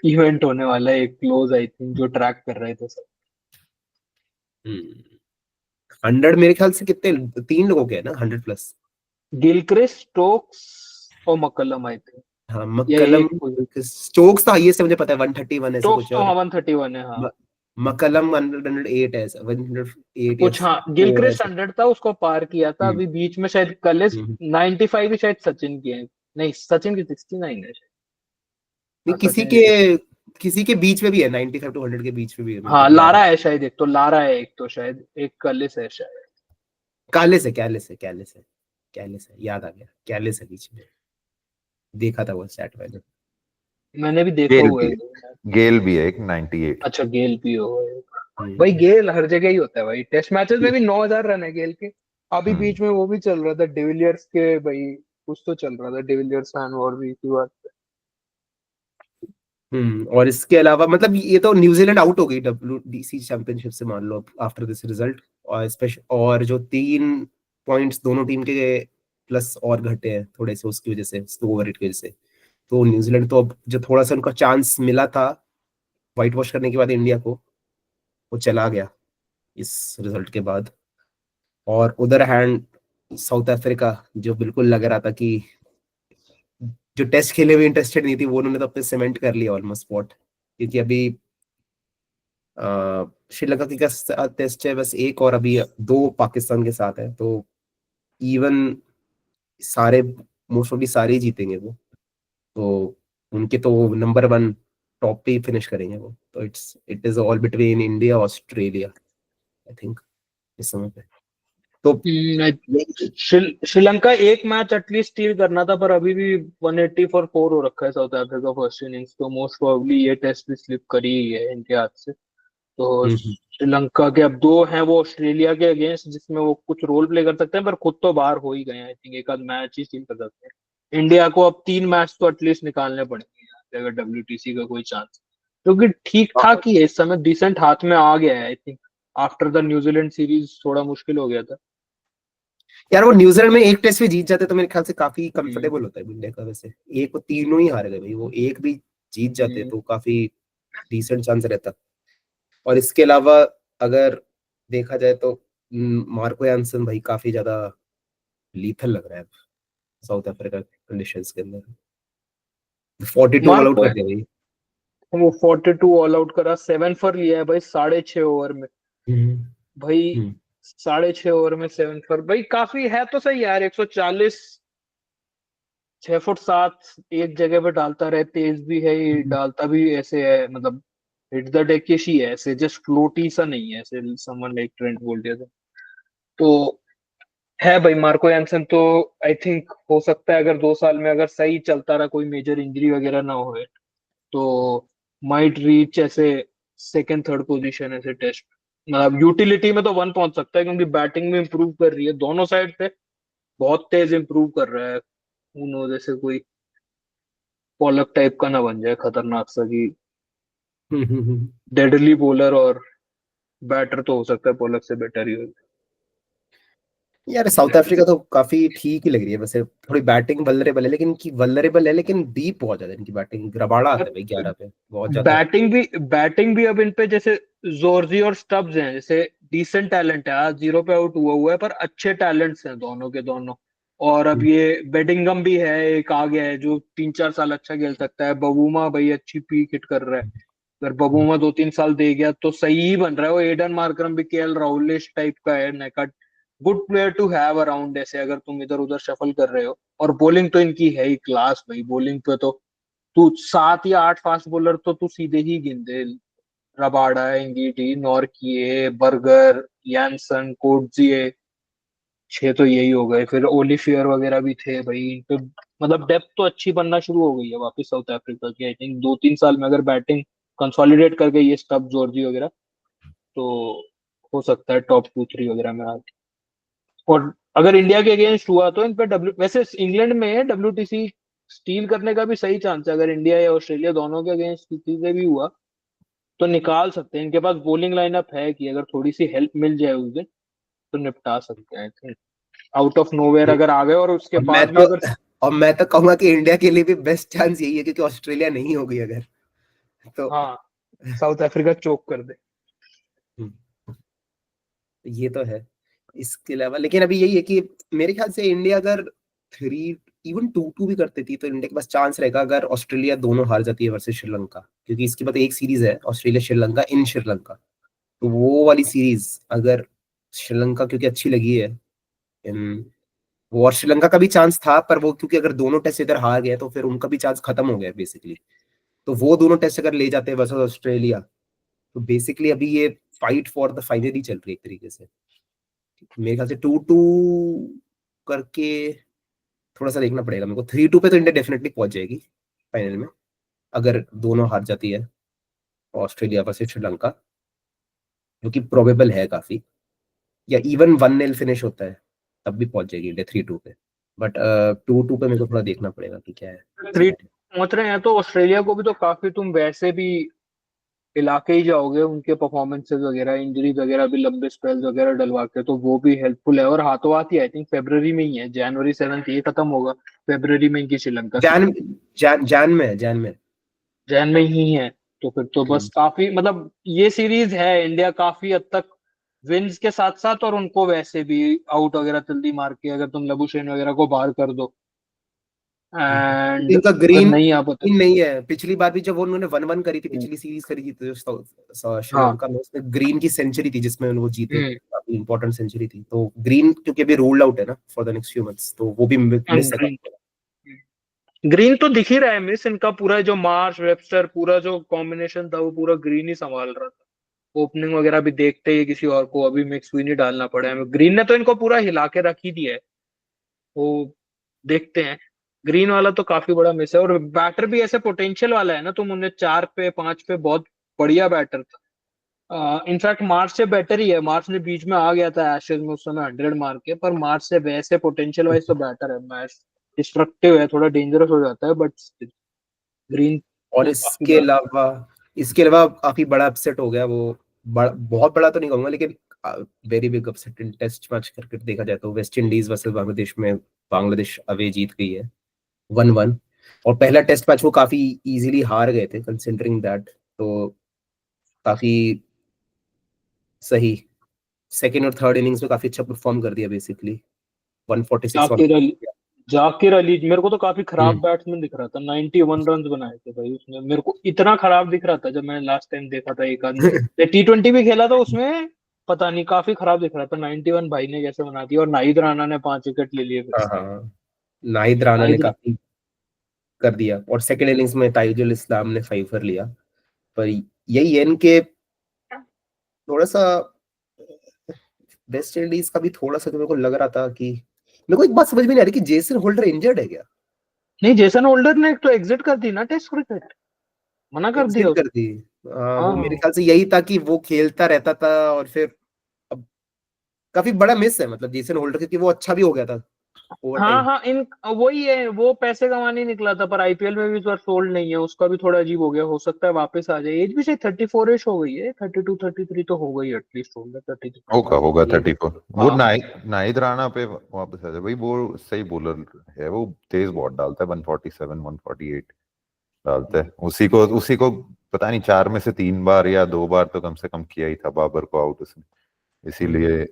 इवेंट होने वाला है एक क्लोज, आई थिंक जो ट्रैक कर रहे थे सब। 100 मेरे ख्याल से कितने 3 लोगों के है ना 100+। गिलक्रिस्ट, स्टोक्स और मक्कलम आई थिंक, हाँ या मक्कलम, एक स्टोक्स तो हाईएस्ट है मुझे पता है 131 ऐसे स्टोक्स कुछ, तो और 131 है हाँ। मक्कलम 108 है, 108 या कुछ हाँ, 4 गिलक्रिस्ट ऐसे। 100 था, उसको पार किया था हम्म, अभी बीच में शायद कल। हम्म। 95 ही शायद सचिन की है, नहीं सचिन की 69 है शायद। नहीं हाँ सचिन की। किसी के बीच में भी है, 95 टू 100 के बीच में भी है, मेरे को हाँ भी याद लारा है। है शायद, एक तो लारा है, एक तो शायद एक कलिस है शायद। कैलिस है याद आ गया, कैलिस है बीच में, देखा था वो स्टैट मैंने। मैंने भी देखा गेल हुआ भी है। है, गेल भी है एक 98। अच्छा गेल भी हो गए। भाई हम्म। गेल हर जगह ही होता है भाई, टेस्ट मैचेस में भी 9,000 रन है गेल के। अभी हम्म। बीच में वो भी चल रहा था डिविलियर्स के भाई, कुछ तो चल रहा था डिविलियर्स फैन और भी इसी बात पे। और इसके अलावा मतलब ये तो न्यूजीलैंड आउट हो गई WDC चैंपियनशिप से मान लो आफ्टर दिस रिजल्ट, और स्पेशल और जो 3 पॉइंट्स दोनों टीम के प्लस और घटे हैं थोड़े से उसकी वजह से, ओवर की वजह से, तो न्यूजीलैंड तो अब जो थोड़ा सा उनका चांस मिला था व्हाइट वॉश करने के बाद इंडिया को, वो चला गया इस रिजल्ट के बाद। और उधर हैंड साउथ अफ्रीका, जो बिल्कुल लग रहा था कि जो टेस्ट खेले हुए इंटरेस्टेड नहीं थी, वो उन्होंने तो अपने सीमेंट कर लिया ऑलमोस्ट स्पॉट, क्योंकि अभी श्रीलंका के साथ टेस्ट है बस एक, और अभी 2 पाकिस्तान के साथ है, तो इवन सारे मोस्ट ऑफली सारे ही जीतेंगे वो, तो उनके तो नंबर 1 टॉप पे ही फिनिश करेंगे वो, तो it is all between India Australia I think इस समय पे, तो श्रीलंका एक मैच एटलीस्ट स्टील करना था, पर अभी भी 180 फॉर 4 हो रखा है साउथ अफ्रीका फर्स्ट इनिंग्स, तो मोस्ट प्रोबेबली ये टेस्ट भी स्लिप करी ही है इनके हाथ से। तो हम्म, श्रीलंका के अब 2 हैं वो ऑस्ट्रेलिया के अगेंस्ट, जिसमें वो कुछ रोल प्ले कर सकते हैं, पर खुद तो बाहर हो ही गए हैं। आई थिंक एक आध मैच ही स्टील कर सकते हैं। इंडिया को अब 3 मैच तो एटलीस्ट निकालने पड़ेंगे यहाँ से, अगर WTC का कोई चांस, क्योंकि ठीक ठाक ही है इस समय, डिसेंट हाथ में आ गया है। I think after the New Zealand series थोड़ा मुश्किल हो गया था। यार वो न्यूजीलैंड में एक टेस्ट भी जीत जाते तो मेरे ख्याल से काफी हम्म, कंफर्टेबल होता है इंडिया का, वैसे एक वो तीनों ही हार गए भाई, वो एक भी जीत जाते हम्म। तो काफी डिसेंट चांस रहता। और इसके अलावा अगर देखा जाए तो मार्को यानसन भाई काफी ज्यादा लीथल लग रहा है साउथ अफ्रीका कंडीशंस के अंदर। 42 ऑल आउट मार्को कर दिया भाई। वो 42 ऑल आउट करा, 7 फॉर लिया है भाई 6.5 ओवर में भाई। हम्म। 6.5 ओवर में 7 फॉर भाई, काफी है तो सही यार। 140, 6 फुट 7 एक जगह पे डालता रहे, तेज भी है ये, डालता भी ऐसे है, मतलब हिट द डेकिश ही है ऐसे, जस्ट फ्लोटी सा नहीं है ऐसे, समवन लाइक ट्रेंट बोल्ट तो है भाई। मार्को यानसन तो आई थिंक हो सकता है, अगर 2 साल में अगर सही चलता रहा, कोई मेजर इंजरी वगैरह ना हो, तो माइट रीच ऐसे सेकंड थर्ड पोजीशन ऐसे टेस्ट, मतलब यूटिलिटी में तो 1 पहुंच सकता है, क्योंकि बैटिंग में इंप्रूव कर रही है दोनों साइड से, बहुत तेज इंप्रूव कर रहा है। उनो जैसे कोई पॉलक टाइप का ना बन जाए खतरनाक सा, कि डेडली बॉलर और बैटर तो हो सकता है पॉलक से बेटर ही हो। यार साउथ अफ्रीका तो काफी ठीक ही लग रही है वैसे, थोड़ी बैटिंग वल्नरेबल है, लेकिन इनकी वल्नरेबल है लेकिन डीप बहुत ज्यादा है इनकी बैटिंग, रबाड़ा आता है भाई 11 पे बहुत ज्यादा। बैटिंग भी अब इन पे जैसे जोर्जी और स्टब्स हैं, जैसे डिसेंट टैलेंट है, आज 0 पे आउट हुआ है, पर अच्छे टैलेंट्स हैं दोनों के दोनों। और अब ये बेडिंगम भी है, एक आ गया है जो 3-4 साल अच्छा खेल सकता है। बबूमा भाई अच्छी पीक हिट कर रहा है, अगर बबूमा 2-3 साल दे गया तो सही ही बन रहा है वो। एडन मार्करम भी केएल राहुलिश टाइप का है, नेकट good player to have around ऐसे, अगर तुम इधर उधर शफल कर रहे हो। और बॉलिंग तो इनकी है ही क्लास भाई, बॉलिंग पे तो तू 7 या 8 फास्ट बॉलर तो तू सीधे ही गिन दे। रबाडा, इंगीटी, नॉर्किए, बर्गर, यानसन, कोटजिए, 6 तो यही हो गए। फिर ओलिफियर वगैरह भी थे भाई तो, मतलब डेप्थ तो अच्छी बनना शुरू हो गई है वापस साउथ अफ्रीका की। आई थिंक 2-3 साल में अगर बैटिंग कंसोलिडेट कर गई ये स्टब जॉर्जी वगैरह, तो हो सकता है टॉप 2-3 वगैरह में आ। और अगर इंडिया के अगेंस्ट हुआ तो इन पे वैसे इंग्लैंड में WTC स्टील करने का भी सही चांस है। अगर इंडिया या ऑस्ट्रेलिया दोनों के अगेंस्ट किसी से भी हुआ तो निकाल सकते हैं। इनके पास बॉलिंग लाइनअप है कि अगर थोड़ी सी हेल्प मिल जाए उस दिन तो निपटा सकते हैं। I think out of nowhere अगर आ गए और उसके और मैं बाद में तो अगर और मैं तो कहूंगा कि इंडिया के लिए भी बेस्ट चांस यही है, क्योंकि ऑस्ट्रेलिया नहीं होगी अगर तो। हाँ साउथ अफ्रीका चोक कर दे। ये तो है। इसके अलावा लेकिन अभी यही है कि मेरे ख्याल से इंडिया अगर 3 इवन 2-2 भी करती थी तो इंडिया के पास चांस रहेगा, अगर ऑस्ट्रेलिया दोनों हार जाती है वर्सेस श्रीलंका, क्योंकि इसके बाद एक सीरीज है ऑस्ट्रेलिया श्रीलंका इन श्रीलंका। तो वो वाली सीरीज अगर श्रीलंका क्योंकि अच्छी लगी है वो, और श्रीलंका का भी चांस था, पर वो क्योंकि अगर दोनों टेस्ट इधर हार गए तो फिर उनका भी चांस खत्म हो गया बेसिकली। तो वो दोनों टेस्ट अगर ले जाते हैं वर्सेस ऑस्ट्रेलिया, तो बेसिकली अभी ये फाइट फॉर द फाइनल ही चल रही है एक तरीके से। मेरे ख्याल से 2-2 करके थोड़ा सा देखना पड़ेगा मेरे को। 3-2 पे तो इंडिया डेफिनेटली पहुंच जाएगी फाइनल में, अगर दोनों हार जाती है ऑस्ट्रेलिया वर्सेस श्रीलंका, जो कि प्रोबेबल है काफी, या इवन 1-0 फिनिश होता है तब भी पहुंच जाएगी इंडिया 3-2 पे। बट 2-2 पे मेरे को थोड़ा देखना पड़ेगा कि क्या है। 3 पहुंच रहे हैं तो ऑस्ट्रेलिया को भी तो काफी तुम वैसे भी इलाके ही जाओगे, उनके परफॉर्मेंसेस वगैरह, इंजरी वगैरह भी लंबे स्पेल्स वगैरह डलवा के, तो वो भी हेल्पफुल है। और हाथों हाथ ही आई थिंक फरवरी में ही है, जनवरी 7 ये खत्म होगा, फरवरी में इनकी श्रीलंका जान जान में जैन में ही है। तो फिर तो बस काफी, मतलब ये सीरीज है इंडिया काफी हद तक विंस के साथ साथ, और उनको वैसे भी आउट वगैरह जल्दी मार के अगर तुम लबुशेन वगैरह को बाहर कर दो, एंड इनका अगर ग्रीन नहीं आ पाते। नहीं है। पिछली बार भी जब वो उन्होंने 1-1 करी थी, पिछली सीरीज करी थी तो हाँ। श्रीलंका में, उसमें ग्रीन की सेंचुरी थी जिसमें वो जीते, हम्म। काफी इंपॉर्टेंट सेंचुरी थी। तो ग्रीन क्योंकि अभी रूल्ड आउट है ना for the next few months, तो वो भी मिस है। ग्रीन ग्रीन तो दिख ही रहा है मिस, इनका पूरा जो मार्श वेबस्टर पूरा जो कॉम्बिनेशन था वो पूरा ग्रीन ही संभाल रहा था। ओपनिंग वगैरह भी देखते ही किसी और को अभी मिक्स भी नहीं डालना पड़ा है, ग्रीन ने तो इनको पूरा हिला के रख ही दिया है। वो देखते हैं। ग्रीन वाला तो काफी बड़ा मिस है, और बैटर भी ऐसे पोटेंशियल वाला है ना, तुम उन्हें 4 पे 5 पे बहुत बढ़िया बैटर था। इनफैक्ट मार्च से बेटर ही है। मार्च ने बीच में आ गया था एशेज में उस समय 100 मार के, पर मार्च से वैसे पोटेंशियल वाइज तो बेटर है। मैच डिस्ट्रक्टिव है, थोड़ा डेंजरस हो जाता है, बट ग्रीन और तो काफी बड़ा। इसके अलावा काफी बड़ा अपसेट हो गया वो, बहुत बड़ा तो नहीं कहूंगा लेकिन very big upset in test match cricket देखा जाए तो, वेस्ट इंडीज वर्सेस बांग्लादेश में बांग्लादेश अवे जीत गई है 1-1। और पहला टेस्ट मैच वो काफी इजीली हार गए थे कंसिडरिंग दैट, तो काफी सही, सेकंड और थर्ड इनिंग्स में काफी अच्छा परफॉर्म कर दिया बेसिकली। 146 जाकिर अली मेरे को तो काफी खराब हम्म। बैट्समैन दिख रहा था। 91 रन बनाए थे भाई उसने, मेरे को इतना खराब दिख रहा था जब मैंने लास्ट टाइम देखा था। एक आध T20 भी खेला था उसमें, पता नहीं काफी खराब दिख रहा था। 91 भाई ने कैसे बना दिया। और नाहिद राणा ने 5 विकेट ले लिए फिर हाँ से। हाँ, नाहिद राणा ने नाहिद काफी कर दिया। और सेकंड इनिंग्स में ताइजुल इस्लाम ने 5 लिया। पर यही है इनके थोड़ा सा, वेस्ट इंडीज का भी थोड़ा सा, तो मेरे को लग रहा था कि, मेरे को एक बात समझ में नहीं आ रही कि जेसन होल्डर इंजर्ड है क्या? नहीं, जेसन होल्डर ने तो एग्जिट कर दी ना टेस्ट क्रिकेट, मना कर दिया एग्जिट कर उसने। दी। वो मेरे हाँ ख्याल से यही था कि वो खेलता रहता था, और फिर अब काफी बड़ा मिस है मतलब जेसन होल्डर, क्योंकि वो अच्छा भी हो गया था ओवर हाँ टाइम। हाँ, इन वही है, वो पैसे कमाने निकला था, पर आईपीएल में भी इस बार सोल्ड नहीं है। उसका भी थोड़ा अजीब हो गया, हो सकता है वापस आ जाए। एज भी शायद 34 इश हो गई है, 32 33 तो हो गई एटलीस्ट, होगा 33। होगा 34। वो हाँ नाहिद राणा पे वापस आ जाए भाई, वो सही बॉलर है, वो तेज बहुत डालता है। 147 148 डालता है। उसी को पता नहीं 4 में से 3 बार या 2 बार तो कम से कम किया ही था बाबर को आउट उसने, इसीलिए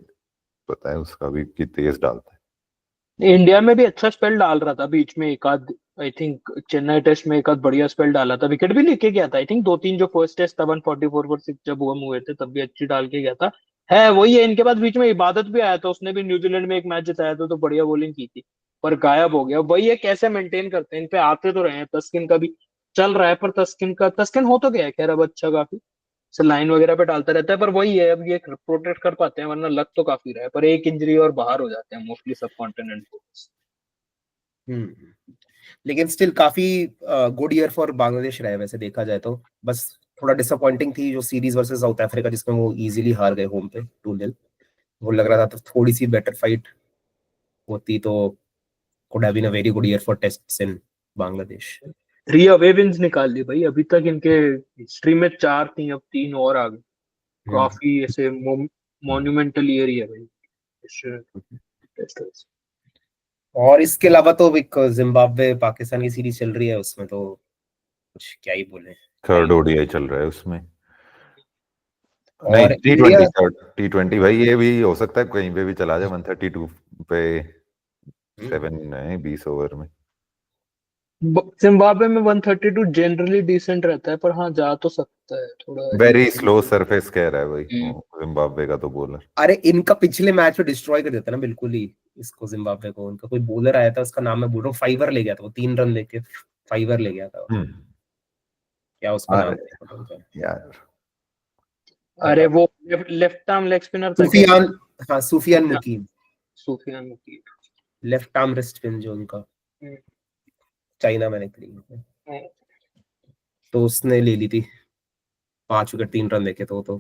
पता है उसका भी कि तेज डालता है। इंडिया में भी अच्छा स्पेल डाल रहा था बीच में, एक आध आई थिंक चेन्नई टेस्ट में एक आध बढ़िया स्पेल डाला था। विकेट भी लेके गया था आई थिंक 2 3, जो फर्स्ट टेस्ट था 144 पर 6 जब हुआ हुए थे, तब भी अच्छी डाल के गया था। है वही है, इनके पास बीच में इबादत भी आया था, उसने भी न्यूजीलैंड में एक मैच जिताया था, तो बढ़िया बॉलिंग की थी, पर गायब हो गया। वही है, कैसे मेंटेन करते हैं। इन पे आते तो रहे हैं, तस्किन का भी चल रहा है, पर तस्किन हो तो गया है खैर अब अच्छा काफी, से लाइन वगैरह पे डालता रहता है। पर वही है, अब ये प्रोटेक्ट कर पाते हैं, वरना लग तो काफी रहा है। पर एक इंजरी और बाहर हो जाते हैं मोस्टली सब कॉन्टिनेंट। लेकिन स्टिल काफी गुड ईयर फॉर बांग्लादेश रहा है वैसे देखा जाए तो। बस थोड़ा डिसअपॉइंटिंग थी जो सीरीज वर्सेस साउथ अफ्रीका, जिसमें वो इजीली हार गए होम पे 2-0। वो लग रहा था तो थोड़ी सी बेटर फाइट होती तो could have been a very good year for tests in Bangladesh. 3 away wins निकाल ली भाई अभी तक इनके हिस्ट्री में, 4 थी, अब 3 और आ गई। काफी ऐसे मॉन्यूमेंटल ईयर ही है भाई इस टेस्ट में। और इसके अलावा तो एक जिम्बाब्वे पाकिस्तान की सीरीज चल रही है, उसमें तो कुछ क्या ही बोले। थर्ड ओडीआई चल रहा है उसमें, नहीं और T20 इंडिया, थर्ड T20 भाई, ये भी हो सकता है कहीं पे भी चला जाए। 132 पे 7 है 20 ओवर में। जिम्बाब्वे में 132 जनरली डिसेंट रहता है, पर हाँ जा तो सकता है, थोड़ा अजीब वेरी सा। स्लो सरफेस कह रहा है भाई हम्म। जिम्बाब्वे का तो बॉलर। अरे इनका पिछले मैच में डिस्ट्रॉय कर देता ना बिल्कुल ही इसको, जिम्बाब्वे को। उनका कोई बॉलर आया था, उसका नाम मैं बोल रहा हूँ, 5 ले गया था वो, 3 रन लेके 5 ले गया था। क्या उसका नाम था उनका? यार अरे बता। वो लेफ्ट आर्म लेग स्पिनर था क्या? सुफियान, हाँ सुफियान मुकीम, सूफियान मुकीम। लेफ्ट आर्म रिस्ट स्पिन जो उनका चाइना में निकली, तो उसने ले ली थी 5 विकेट 3 रन लेके, तो पर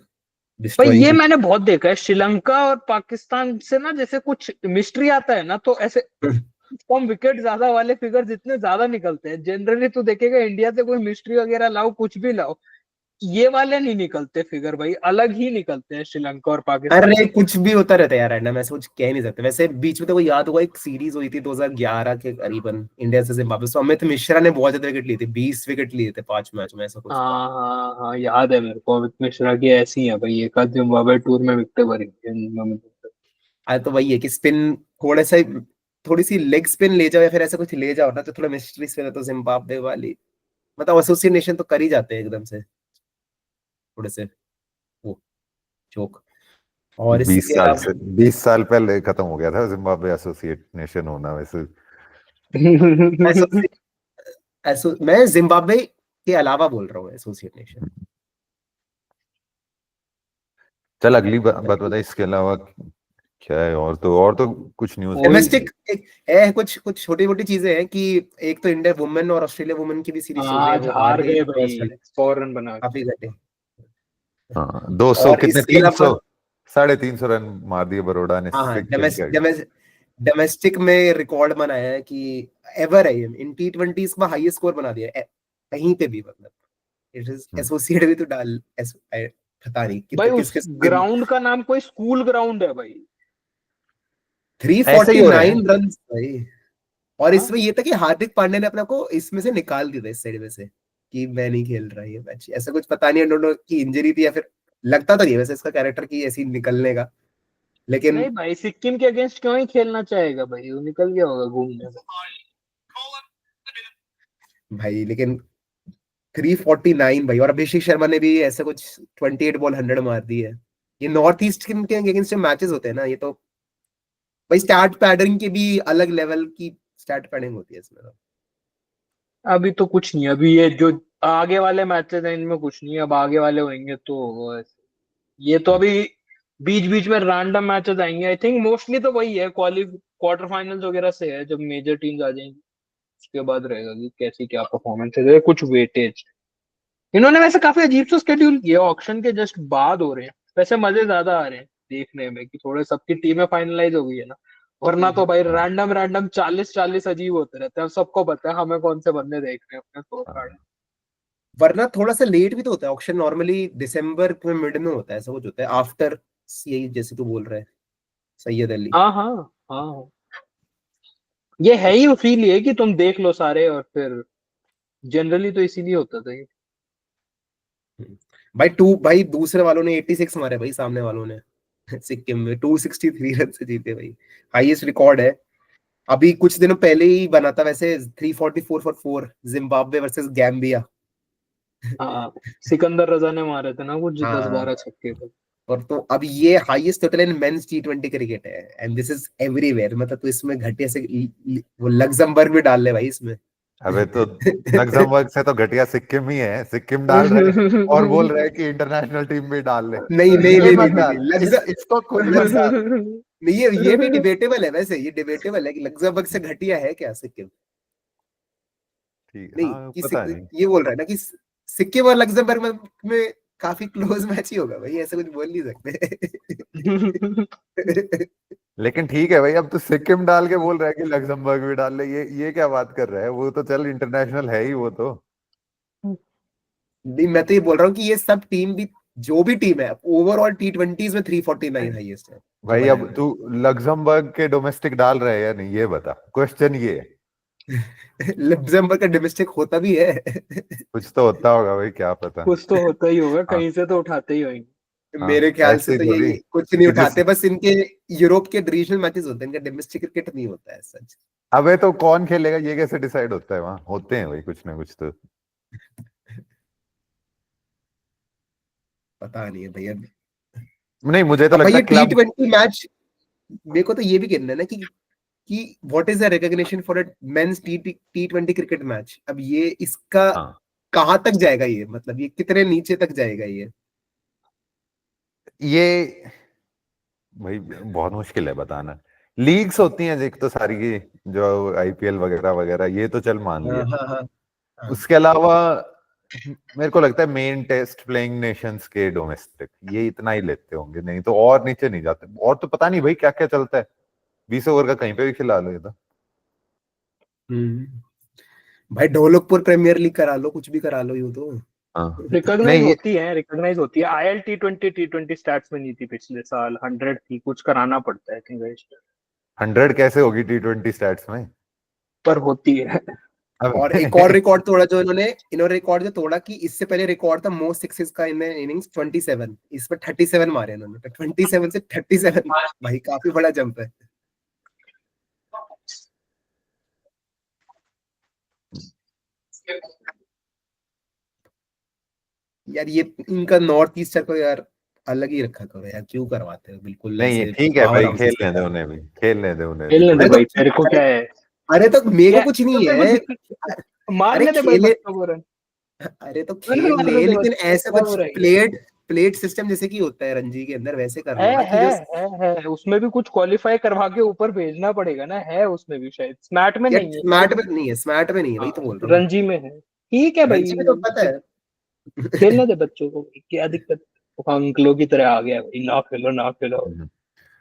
डिस्ट्रॉइंग ये थी। मैंने बहुत देखा है श्रीलंका और पाकिस्तान से ना, जैसे कुछ मिस्ट्री आता है ना, तो ऐसे कम विकेट ज्यादा वाले फिगर जितने ज्यादा निकलते हैं। जनरली तो देखेगा इंडिया से कोई मिस्ट्री वगैरह लाओ, कुछ भी लाओ, ये वाले नहीं निकलते फिगर भाई, अलग ही निकलते हैं श्रीलंका और पाकिस्तान अरे के। कुछ भी होता रहता है यार रैंडम, ऐसे कुछ कह ही नहीं सकते। वैसे बीच में तो वो याद होगा, एक सीरीज हुई थी 2011 के करीबन, इंडिया से जिम्बाब्वे, तो अमित मिश्रा ने बहुत ज्यादा विकेट लिए थे, 20 विकेट लिए थे 5 मैच में, ऐसा कुछ था। हाँ हाँ हाँ, याद है मेरे को। अमित मिश्रा की ऐसी है भाई, एक आध जिम्बाब्वे टूर में विकेट भरी थी। आज तो वही है कि स्पिन थोड़ा सा, थोड़ी सी लेग स्पिन ले जाओ या फिर ऐसा कुछ ले जाओ ना, तो थोड़ा मिस्ट्री स्पिन है तो जिम्बाब्वे वाली, मतलब एसोसिएशन तो कर ही जाते हैं एकदम से थोड़े से वो जोक। और 20 इसके साल अलावा से 20 साल पहले खत्म हो गया था जिम्बाब्वे एसोसिएट नेशन होना वैसे। मैं जिम्बाब्वे के अलावा बोल रहा हूँ एसोसिएट नेशन। चल अगली बात बता, इसके अलावा क्या है? और तो कुछ न्यूज़ है? वही। डोमेस्टिक है, कुछ कुछ छोटी मोटी चीजें हैं कि एक तो इंडिया वुमेन और ऑस्ट्रेलिया वुमेन की भी सीरीज चल रही है, आज वो हार हार गई गए भाई, फर्स्ट वाले, 100 रन बना के। काफी घटे। हाँ 200 और कितने, इसके अलावा 300 350 रन मार दिए बरोड़ा ने हाँ हाँ, सिक्किम के आगे। डोमेस्टिक में रिकॉर्ड बनाया है कि एवर है इन T20s में हाईएस्ट स्कोर बना दिया है कहीं पे भी, मतलब इट इज एसोसिएट भी तो डाल पता नहीं भाई कितने उस किसके ग्राउंड का नाम कोई स्कूल ग्राउंड है भाई। ऐसे ही हो रहे 349 हैं। रन भाई। और हाँ इसमें ये था कि हार्दिक पांड्या ने अपना को इसमें से निकाल दिया था, इस साइड में से, कि मैं नहीं खेल रहा ये मैच, ऐसा कुछ पता नहीं, डोंट नो कि इंजरी थी या फिर लगता तो नहीं वैसे इसका कैरेक्टर की ऐसी निकलने का, लेकिन नहीं भाई, सिक्किम के अगेंस्ट क्यों ही खेलना चाहेगा भाई, वो निकल गया होगा घूमने में। भाई लेकिन 349 भाई, और अभिषेक शर्मा ने भी ऐसे कुछ 28 बॉल 100 मार दी है। ये नॉर्थ ईस्ट के अगेंस्ट मैचेस होते हैं ना, ये तो भाई स्टार्ट पैडिंग के भी अलग लेवल की स्टार्ट पैडिंग होती है इसमें तो। अभी तो कुछ नहीं, अभी ये जो आगे वाले मैचेस हैं इनमें कुछ नहीं है, अब आगे वाले होंगे तो ये तो अभी बीच बीच में रैंडम मैचेस आएंगे। आई थिंक मोस्टली तो वही है, क्वार्टर फाइनल्स वगैरह से है, जब मेजर टीम्स आ जाएंगी उसके बाद रहेगा कि कैसी क्या परफॉर्मेंस है, कुछ वेटेज। इन्होंने वैसे काफी अजीब सा स्केड्यूल किया, ऑक्शन के जस्ट बाद हो रहे हैं, वैसे मजे ज्यादा आ रहे हैं देखने में कि थोड़े सबकी टीमें फाइनलाइज हो गई है ना, वरना तो भाई रैंडम रैंडम 40-40 अजीब होते रहते हैं, सबको पता है हमें कौन से बंदे देख रहे हैं अपने स्कोर कार्ड। वरना थोड़ा सा लेट भी तो होता है ऑक्शन, नॉर्मली दिसंबर में मिड में होता है, ऐसा कुछ होता है आफ्टर, यही जैसे तू बोल रहा है सैयद अली। हाँ हाँ हाँ, ये है ही इसीलिए कि तुम देख लो सारे, और फिर जनरली तो इसीलिए होता था ये। भाई दूसरे वालों ने 86 मारे भाई, सामने वालों ने सिक्किम में 263 रन से जीते भाई, हाईएस्ट रिकॉर्ड है। अभी कुछ दिनों पहले ही बना था वैसे 344 फॉर 4 जिम्बाब्वे वर्सेस गैम्बिया। हाँ, सिकंदर रजा ने मारे थे ना कुछ हाँ 10-12 छक्के तो। और तो अब ये highest total in men's T20 cricket है, एंड दिस इज एवरीवेयर, मतलब तो इसमें घटिया से वो लग्जमबर्ग भी डाल ले भाई इसमें। अबे तो लग्जमबर्ग से तो घटिया सिक्किम ही है, सिक्किम डाल रहे हैं और बोल रहे हैं कि इंटरनेशनल टीम भी डाल ले। नहीं नहीं ये नहीं मत नहीं, डाल, नहीं, इसको खुद मत डाल। नहीं ये भी डिबेटेबल है वैसे, ये डिबेटेबल है कि लग्जमबर्ग से घटिया है क्या सिक्किम। ठीक, नहीं हाँ कि पता नहीं। ये बोल रहा है ना कि सिक्किम और लग्जमबर्ग में काफी क्लोज मैच ही होगा भाई, ऐसा कुछ बोल नहीं सकते। लेकिन ठीक है भाई, अब तो सिक्किम डाल के बोल रहा है कि लग्जमबर्ग भी डाल ले, ये क्या बात कर रहा है, वो तो चल इंटरनेशनल है ही वो तो। नहीं मैं तो ये बोल रहा हूँ कि ये सब टीम भी, जो भी टीम है ओवरऑल T20s में 349 हाईएस्ट है भाई अब तू लग्जमबर्ग के डोमेस्टिक डाल रहा है या नहीं, ये बता, क्वेश्चन ये है। लग्जमबर्ग का डोमेस्टिक होता भी है। कुछ तो होता होगा भाई, क्या पता। कुछ तो होता ही होगा, हाँ कहीं से तो उठाते ही होंगे। हाँ, मेरे ख्याल से ऐसे तो थोड़ी ये कुछ नहीं कि जिस उठाते, बस इनके यूरोप के रीजनल मैचेस होते हैं, इनका डोमेस्टिक क्रिकेट नहीं होता है सच। अबे तो कौन खेलेगा ये कैसे डिसाइड होता है, वहां होते हैं भाई कुछ ना कुछ तो। पता नहीं है भैया। नहीं, मुझे तो अब लगता भैया है क्लब। T20 मैच, मेरे को तो ये भी कहना है ना कि what is the recognition for a men's T20 cricket match, अब ये इसका हाँ, कहाँ तक जाएगा, ये मतलब ये कितने नीचे तक जाएगा ये भाई बहुत मुश्किल है बताना। लीग्स होती हैं एक तो सारी की, जो आईपीएल वगैरह वगैरह, ये तो चल मान हाँ लिया। हाँ हाँ हाँ। उसके अलावा मेरे को लगता है मेन टेस्ट प्लेइंग नेशंस के डोमेस्टिक ये इतना ही लेते होंगे, नहीं तो और नीचे नहीं जाते। और तो पता नहीं भाई क्या क्या चलता है, 20 ओवर का कहीं पे भी खिला लो ये तो। भाई ढोलकपुर प्रीमियर लीग करा लो, कुछ भी करा लो यूं तो। हाँ रिकॉग्नाइज नहीं, होती है, रिकॉग्नाइज होती है। आईएल T20 स्टैट्स में नहीं थी पिछले साल, 100 थी, कुछ कराना पड़ता है थिंक रजिस्टर, 100 कैसे होगी T20 स्टैट्स में। पर होती है। और एक अब और रिकॉर्ड तोड़ा जो इन्होंने रिकॉर्ड जो तोड़ा कि इससे पहले रिकॉर्ड था मोस्ट सिक्सेस का इन इनिंग्स 27, इसमें 37 मारे इन्होंने, तो 27 से 37 भाई काफी बड़ा जंप है। यार ये इनका नॉर्थ ईस्टर को यार अलग ही रखा करो यार, क्यों करवाते हो बिल्कुल नहीं, ऐसे ठीक है पावर भाई, हाउसेस खेलने दे उन्हें भी, खेलने दे उन्हें भी खेलने दे कोई अरे भाई, बात। तेरे को क्या है, अरे तो मेरे को क्या कुछ नहीं तो तेरे को है। दिक्कत, अरे मारने दे भाई खेले, बच्चों को रन, अरे तो रन खेल मारने ले, दे लेकिन बच्चों को, ऐसा क्या कुछ बुराई है। प्लेट सिस्टम जैसे कि होता है रणजी के अंदर, वैसे कर लो ना कि जो है उसमें भी कुछ क्वालिफाई करवा के ऊपर भेजना पड़ेगा ना, है उसमें भी शायद, स्मैट में यार नहीं है स्मार्ट में नहीं है, स्मार्ट में नहीं है, वही हाँ, तो बोल रहा हूँ। रणजी में है। ठीक है रणजी में तो पता भाई, है। खेलने दे बच्चों को, क्या दिक्कत, अंकलों की तरह आ गया भाई, ना खेलो ना खेलो,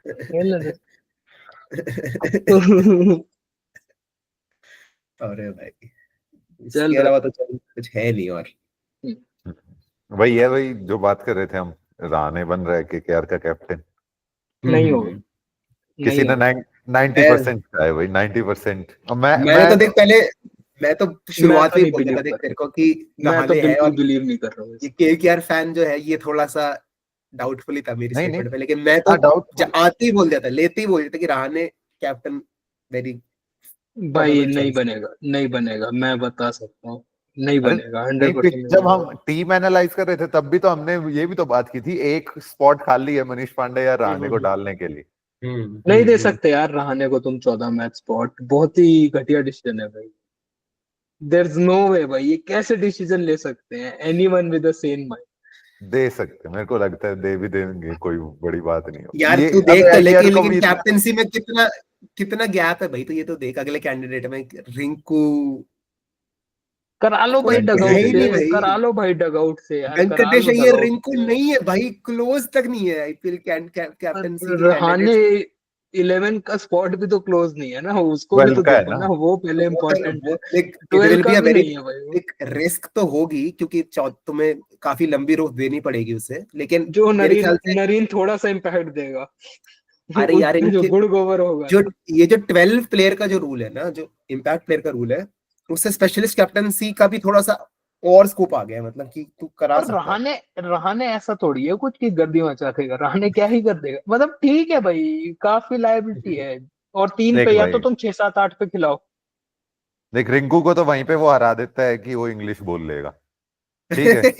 खेलने दे। अरे भाई चल इसके रहा। अलावा तो चल कुछ है नहीं और। वही है भाई जो बात कर रहे थे हम, रहाणे बन रहा है केकेआर का कैप्टन। नहीं होगा, हम्म। नहीं किसी ने होगा। 90% कहा है भाई, 90%। और मैंने मैं तो देख पहले, मैं तो मैं शुरुआत तो में ही नहीं बोल दिया बिलीव था देख कर तेरे को कि मैं तो नहाने है, बिल्कुल और बिलीव नहीं कर रहा हूँ ये इस। केकेआर फैन जो है ये थोड़ा सा डाउटफुली था मेरी नहीं, स्टेटमेंट नहीं। पे, लेकिन मैं तो हाँ, डाउटफुल। आते ही बोल दिया था, लेते ही बोल दिया था कि रहाणे कैप्टन वेरी भाई प्रोबेबल नहीं चॉइस। बनेगा, नहीं बनेगा, मैं बता सकता हूँ, नहीं अरे बनेगा, नहीं, 100% नहीं जब बनेगा। हम टीम एनालाइज कर रहे थे तब भी तो हमने ये भी तो बात की थी, एक स्पॉट खाली है मनीष पांडे या रहाणे को डालने के लिए। नहीं दे सकते यार रहाणे को तुम 14 मैच स्पॉट, बहुत ही घटिया डिसीजन है भाई। देयर इज नो वे भाई, ये कैसे डिसीजन ले सकते हैं anyone with a sane mind. दे सकते, मेरे को लगता है दे भी देंगे, कोई बड़ी बात नहीं हो यार ये। तू अब देख तो, एलियर लेकिन को लेकिन भी कैप्टनसी में कितना कितना गैप है भाई, तो ये तो देख अगले कैंडिडेट में रिंकू, करा लो भाई कोई है डगआउट ही से, नहीं भाई। करा लो भाई डगआउट से यार, करा वेंकटेश लो अय्यर डगआउट रिंकू से। नहीं है भाई, क्लोज तक नहीं है आईपीएल कैप्टनसी के रहाने कैंडिडेट। 11 का स्पॉट भी तो क्लोज नहीं है ना, उसको भी 12 तो का है देखो ना। ना, वो पहले वो तो इम्पोर्टेंट है। वो एक इट 12 विल का बी अ भी वेरी, नहीं है भाई वो। एक रिस्क तो होगी क्योंकि तुम्हें काफी लंबी रोक देनी पड़ेगी उसे, लेकिन जो मेरे नरीन ख्याल से, नरीन थोड़ा सा इम्पैक्ट देगा अरे यार उसमें जो इनके गुड़ गोबर होगा जो ना। ये जो 12 प्लेयर का जो रूल है ना, जो इम्पैक्ट प्लेयर का रूल है, उससे स्पेशलिस्ट कैप्टनसी का भी थोड़ा सा और स्कोप आ गया है, मतलब कि तू करा पर सकता है। रहाने रहाने ऐसा थोड़ी है कुछ की गर्दी मचा देगा, रहाने क्या ही कर देगा, मतलब ठीक है भाई काफी लायबिलिटी है। और 3 पे देख या तो भाई, तुम 6 7 8 पे खिलाओ। देख रिंकू को तो वहीं पे वो हरा देता है कि वो इंग्लिश बोल लेगा, ठीक है,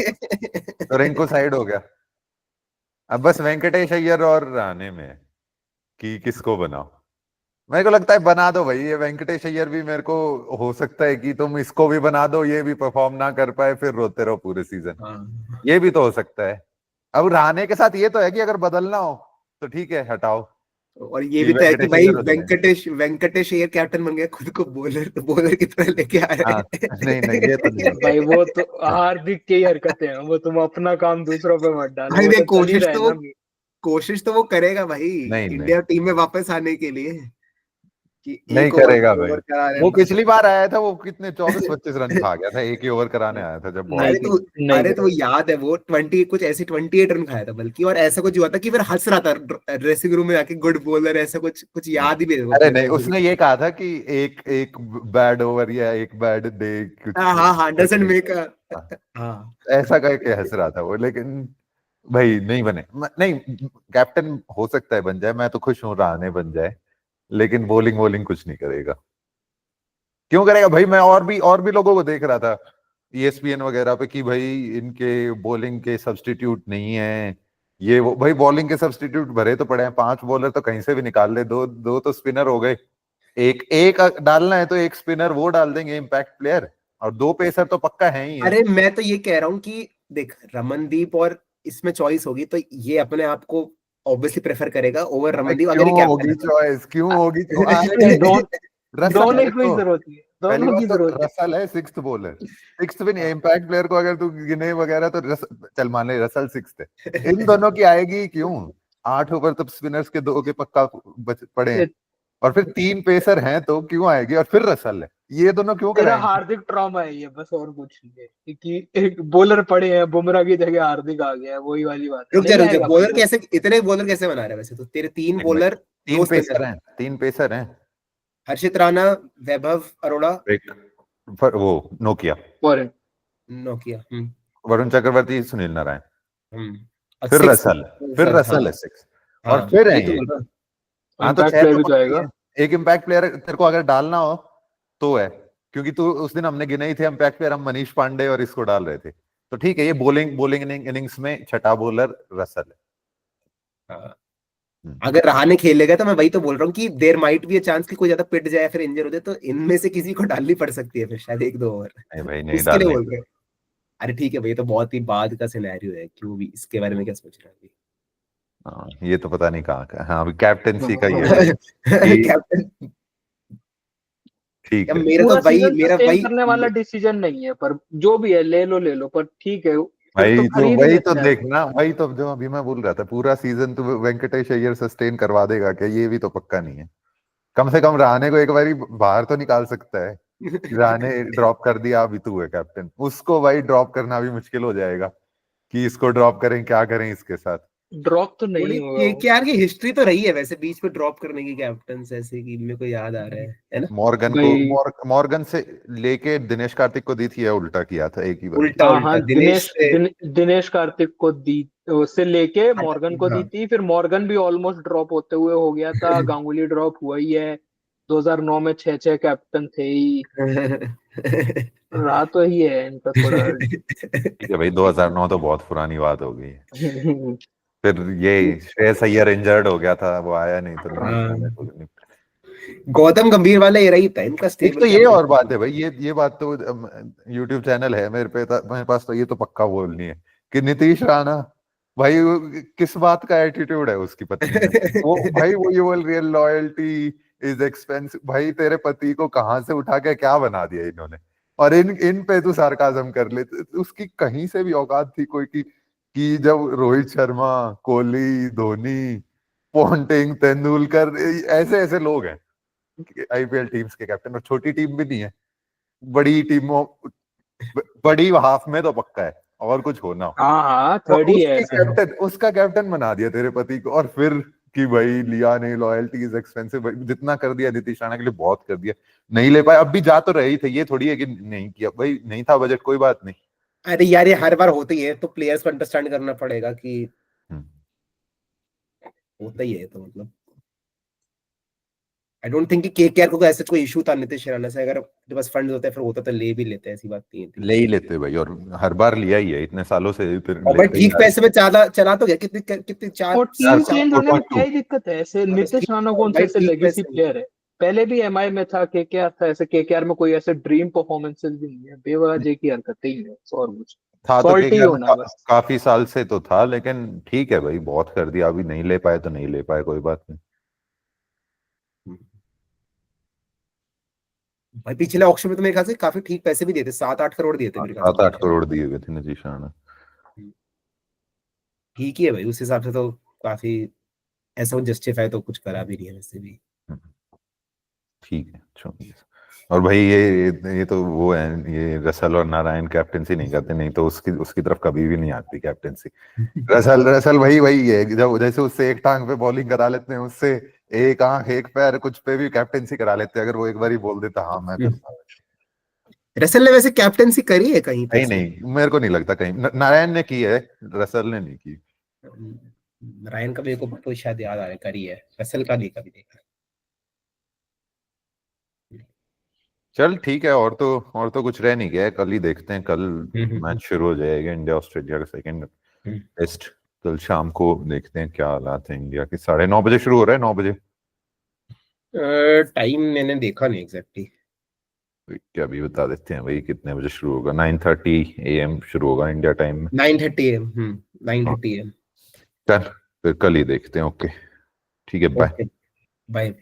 तो रिंकू साइड हो गया। अब बस वेंकटेश अय्यर और रहाणे में है कि किसको बनाओ। मेरे को लगता है बना दो भाई, ये वेंकटेश अय्यर भी मेरे को हो सकता है कि तुम इसको भी बना दो, ये भी परफॉर्म ना कर पाए, फिर रोते रहो पूरे सीजन। हाँ। ये भी तो हो सकता है। अब रहाणे के साथ ये तो है कि अगर बदलना हो तो ठीक है, हटाओ और ये कि भी तो है कि वेंकटेश भाई अय्यर हो जाए। वेंकटेश अय्यर कैप्टन बन गया, खुद को बॉलर की तरह लेके आ रहे हाँ, नहीं नहीं, ये तो नहीं हैं। होगा। भाई वो तो हार्दिक की हरकतें हैं, वो तुम अपना काम दूसरों पे मत डालो, भाई वो देख, तो चल ही रहा है ना। नहीं कोशिश तो वो करेगा भाई, नहीं, इंडिया टीम में वापस आने के लिए, कि नहीं एक ओवर करेगा दो भाई। ओवर करा रहे वो हैं बस। पिछली बार आया था, वो कितने 24-25 रन खा गया था, एक ही ओवर कराने आया था जब बॉल नहीं अरे तो नहीं अरे तो करेगा। याद है वो 20 कुछ ऐसे 28 रन खाया था बल्कि, और ऐसा कुछ हुआ था कि फिर हंस रहा था ड्रेसिंग रूम में आके, गुड बॉलर, ऐसा कुछ कुछ याद ही भी है वो अरे पूरा नहीं, इंसिडेंट। उसने ये कहा था कि एक एक बैड ओवर या एक बैड डे कुछ हाँ हाँ हाँ, डजंट करके। मेक हाँ, हाँ। ऐसा करके हंस रहा था वो, लेकिन भाई नहीं बने। नहीं, कैप्टन हो सकता है बन जाए, मैं तो खुश हूँ रहाणे बन जाए, लेकिन बॉलिंग वॉलिंग कुछ नहीं करेगा। क्यों करेगा भाई? मैं और भी लोगों को देख रहा था ESPN वगैरह पे कि भाई इनके बॉलिंग के सब्स्टिट्यूट नहीं है, ये वो। भाई बॉलिंग के सब्स्टिट्यूट भरे तो पड़े हैं, 5 बॉलर तो कहीं से भी निकाल ले, दो दो तो स्पिनर हो गए, एक एक डालना है तो एक स्पिनर वो डाल देंगे इम्पैक्ट प्लेयर, और 2 पेसर तो पक्का है ही है। अरे मैं तो ये कह रहा हूँ कि देख, रमनदीप और इसमें चॉइस होगी तो ये अपने आप को ऑब्वियसली प्रेफर करेगा ओवर भाई रमनदीप, अगर क्यों ये कैप्टन होगी चॉइस, क्यों होगी आएगा है। ही। दोन रसल दोनों है की ही तो, जरूरत है, पहली दोनों बात की तो जरूरत है। रसल है 6th बॉलर, 6th भी नहीं है इम्पैक्ट प्लेयर को, अगर तू गिने वगैरह तो चल मान ले रसल 6th है, इन दोनों की आएगी क्यों? 8 ओवर तो स्पिनर्स के 2 के पक्का पड़े हैं, और फिर 3 पेसर हैं तो क्यों आएगी, और फिर रसल है, ये दोनों क्यों तेरा कराएंगे? हार्दिक ट्रॉमा है ये, बस और कुछ नहीं है कि एक बॉलर पड़े हैं, बुमराह की जगह हार्दिक आ गया है, वही वाली बात है, नहीं रुक जा, आएगा बॉलर भाई। कैसे, इतने बॉलर कैसे बना रहे हैं वैसे? तो तेरे 3 नहीं भाई, बॉलर, 2 3 स्पिनर, पेसर हैं, 3 पेसर हैं। हर्षित राणा, वैभव अरोड़ा, एक वो Nokia, foreign. Nokia, Varun Chakravarthy, Sunil Narayan, और फिर 6 रसल, फिर हाँ रसल है 6, और हाँ, फिर है ये तो ये। बता। हाँ तो इम्पैक्ट 6 प्लेयर तो भी तो पक्का ही आएगा। है। एक इम्पैक्ट प्लेयर तेरे को अगर डालना हो तो है, क्योंकि तू उस दिन हमने गिने ही थे इम्पैक्ट प्लेयर, हम मनीष पांडे और इसको डाल रहे थे, तो ठीक है, ये बॉलिंग बॉलिंग इनिंग्स में छठा बॉलर रसल है। हाँ। हम्म। अगर रहाणे खेलेगा तो मैं वही तो बोल रहा हूँ कि देर माइट भी चांस कि कोई ज्यादा पिट जाए फिर इंजर हो जाए, तो इनमें से किसी को डालनी पड़ सकती है फिर शायद 1-2 ओवर, नहीं भाई, नहीं इसके लिए डालने बोल की। रहे हैं। अरे ठीक है भाई, ये तो बहुत ही बाद का सिनेरियो है, क्यों भी इसके बारे में क्या सोच रहा है हाँ, ये तो पता नहीं कहाँ का। हाँ, अभी कैप्टेंसी का ये है अभी। कि कैप्टन, ठीक या है। पूरा सीजन मेरा सस्टेन वही करने वाला डिसीजन नहीं है, पर जो भी है ले लो, पर ठीक है फिर तो भाई तो खरीद ही वही तो लेते हैं आदमी। देखना, वही तो जो अभी मैं बोल रहा था, पूरा सीजन तो वेंकटेश अय्यर सस्टेन करवा देगा क्या, ये भी तो पक्का नहीं है। कम से कम रहाणे को एक बारी बाहर तो निकाल सकता है। रहाणे ड्रॉप कर दिया, अभी तू है कैप्टन, उसको भाई ड्रॉप करना भी मुश्किल हो जाएगा कि इसको ड्रॉप करें, क्या करें इसके साथ। ड्रॉप तो थोड़ी नहीं होगा वो। केकेआर की हिस्ट्री तो रही है वैसे बीच में ड्रॉप करने की कैप्टन, ऐसे कि मेरे को याद आ रहा है ना। मॉर्गन को, भाई मॉर्गन से लेके दिनेश कार्तिक को दी थी, या उल्टा किया था एक ही बारी? उल्टा हाँ हाँ, उल्टा दिनेश से। दिनेश कार्तिक को दी उससे लेके मॉर्गन को दी हाँ। थी, फिर मॉर्गन भी ऑलमोस्ट ड्रॉप होते हुए हो गया था, गांगुली ड्रॉप हुआ ही है, 2009 में 6 कैप्टन थे ही, रहा तो ही है इनका थोड़ा। ठीक है भाई, 2009 तो बहुत पुरानी बात हो गई है। फिर ये श्रेयस अय्यर इंजर्ड हो गया था, वो आया नहीं तो नहीं। गौतम गंभीर वाला ये रही था इनका एक स्टेबल तो ये और बात है भाई, ये बात तो YouTube चैनल है मेरे पास तो ये तो पक्का बोलनी है कि नीतीश राणा भाई किस बात का एटीट्यूड है उसकी पत्नी में। वो भाई वो ये बोल रियल लॉयल्टी इज एक्सपेंसिव, भाई तेरे पति को कहां से उठा के क्या बना दिया इन्होंने, और इन पे तू सार्काज्म कर ले। उसकी कहीं से भी औकात थी कोई कि जब रोहित शर्मा, कोहली, धोनी, पोंटिंग, तेंदुलकर, ऐसे ऐसे लोग हैं आईपीएल टीम्स के कैप्टन, और छोटी टीम भी नहीं है, बड़ी टीमों, बड़ी हाफ में तो पक्का है और कुछ होना हो। हाँ थर्ड ही है ऐसे। उसका कैप्टन बना दिया तेरे पति को, और फिर कि भाई लिया नहीं, लॉयल्टी इज एक्सपेंसिव। जितना कर दिया नीतीश राणा के लिए बहुत कर दिया, नहीं ले पाए। अब भी जा तो रहे थे, ये थोड़ी है कि नहीं किया भाई, नहीं था बजट, कोई बात नहीं। अरे यार ये हर बार होती है, तो प्लेयर्स को अंडरस्टैंड करना पड़ेगा कि होता ही है, तो मतलब आई डोंट थिंक कि केकेआर को ऐसा कोई इशू था नीतीश राणा से। अगर उनके पास फंड होते फिर होता तो ले भी लेते, ऐसी बात नहीं थी। ले ही लेते भाई, और हर बार लिया ही है इतने सालों से। और भाई ठीक पैसे में ज्यादा चला तो गया, कितने चार और टीम चेंज होने में 4.2 क्या ही दिक्कत है, ऐसे नीतीश राणा कौन से ऐसे लेगेसी प्लेयर है, पहले भी एमआई में था, केकेआर था, ऐसे केकेआर में कोई ऐसे ड्रीम परफॉर्मेंसेस भी नहीं है, बेवजह की हरकतें ही है और कुछ था तो सॉल्टी KKR होना बस। काफी साल से तो था, लेकिन ठीक है भाई, बहुत कर दिया। अभी नहीं ले पाए तो नहीं ले पाए, कोई बात नहीं। भाई पिछले ऑक्शन में तो मेरे ख्याल से काफी ठीक पैसे भी दिए थे, 7-8 करोड़ दिए थे मेरे ख्याल से। 7-8 करोड़ दिए हुए थे नीतीश राणा। ठीक ही है भाई, उस हिसाब से तो काफी ऐसा जस्टिफाई तो कुछ करा भी नहीं है वैसे भी। ठीक है, छोड़िए। और भाई ये तो वो है, ये रसल और नारायण कैप्टेंसी नहीं करते, नहीं तो उसकी तरफ कभी भी नहीं आती कैप्टेंसी। रसल भाई वही है, जब जैसे उससे एक टांग पे बॉलिंग करा लेते हैं, उससे एक आंख एक पैर कुछ पे भी कैप्टेंसी करा लेते हैं, अगर वो एक बार ही बोल देता हाँ मैं करता हूँ। रसल ने वैसे कैप्टेंसी करी है कहीं पे? नहीं, मेरे को नहीं लगता कहीं। नारायण ने की है, रसल ने नहीं की। नारायण का मेरे को तो शायद याद आ रहा है करी है, रसल का नहीं कभी देखा। चल ठीक है, और तो कुछ रह नहीं गया है। कल ही देखते हैं, कल मैच शुरू हो जाएगा, इंडिया ऑस्ट्रेलिया का सेकंड टेस्ट। कल शाम को देखते हैं क्या हालात है इंडिया के। 9:30 बजे शुरू हो रहा है, 9 बजे। टाइम मैंने देखा नहीं एग्जैक्टली। क्या अभी बता देते हैं भाई कितने बजे शुरू होगा। 9:30 AM शुरू होगा इंडिया टाइम में। 9:30 AM 9:30 AM। चल फिर कल ही देखते हैं। ओके ठीक है, बाय। बाय।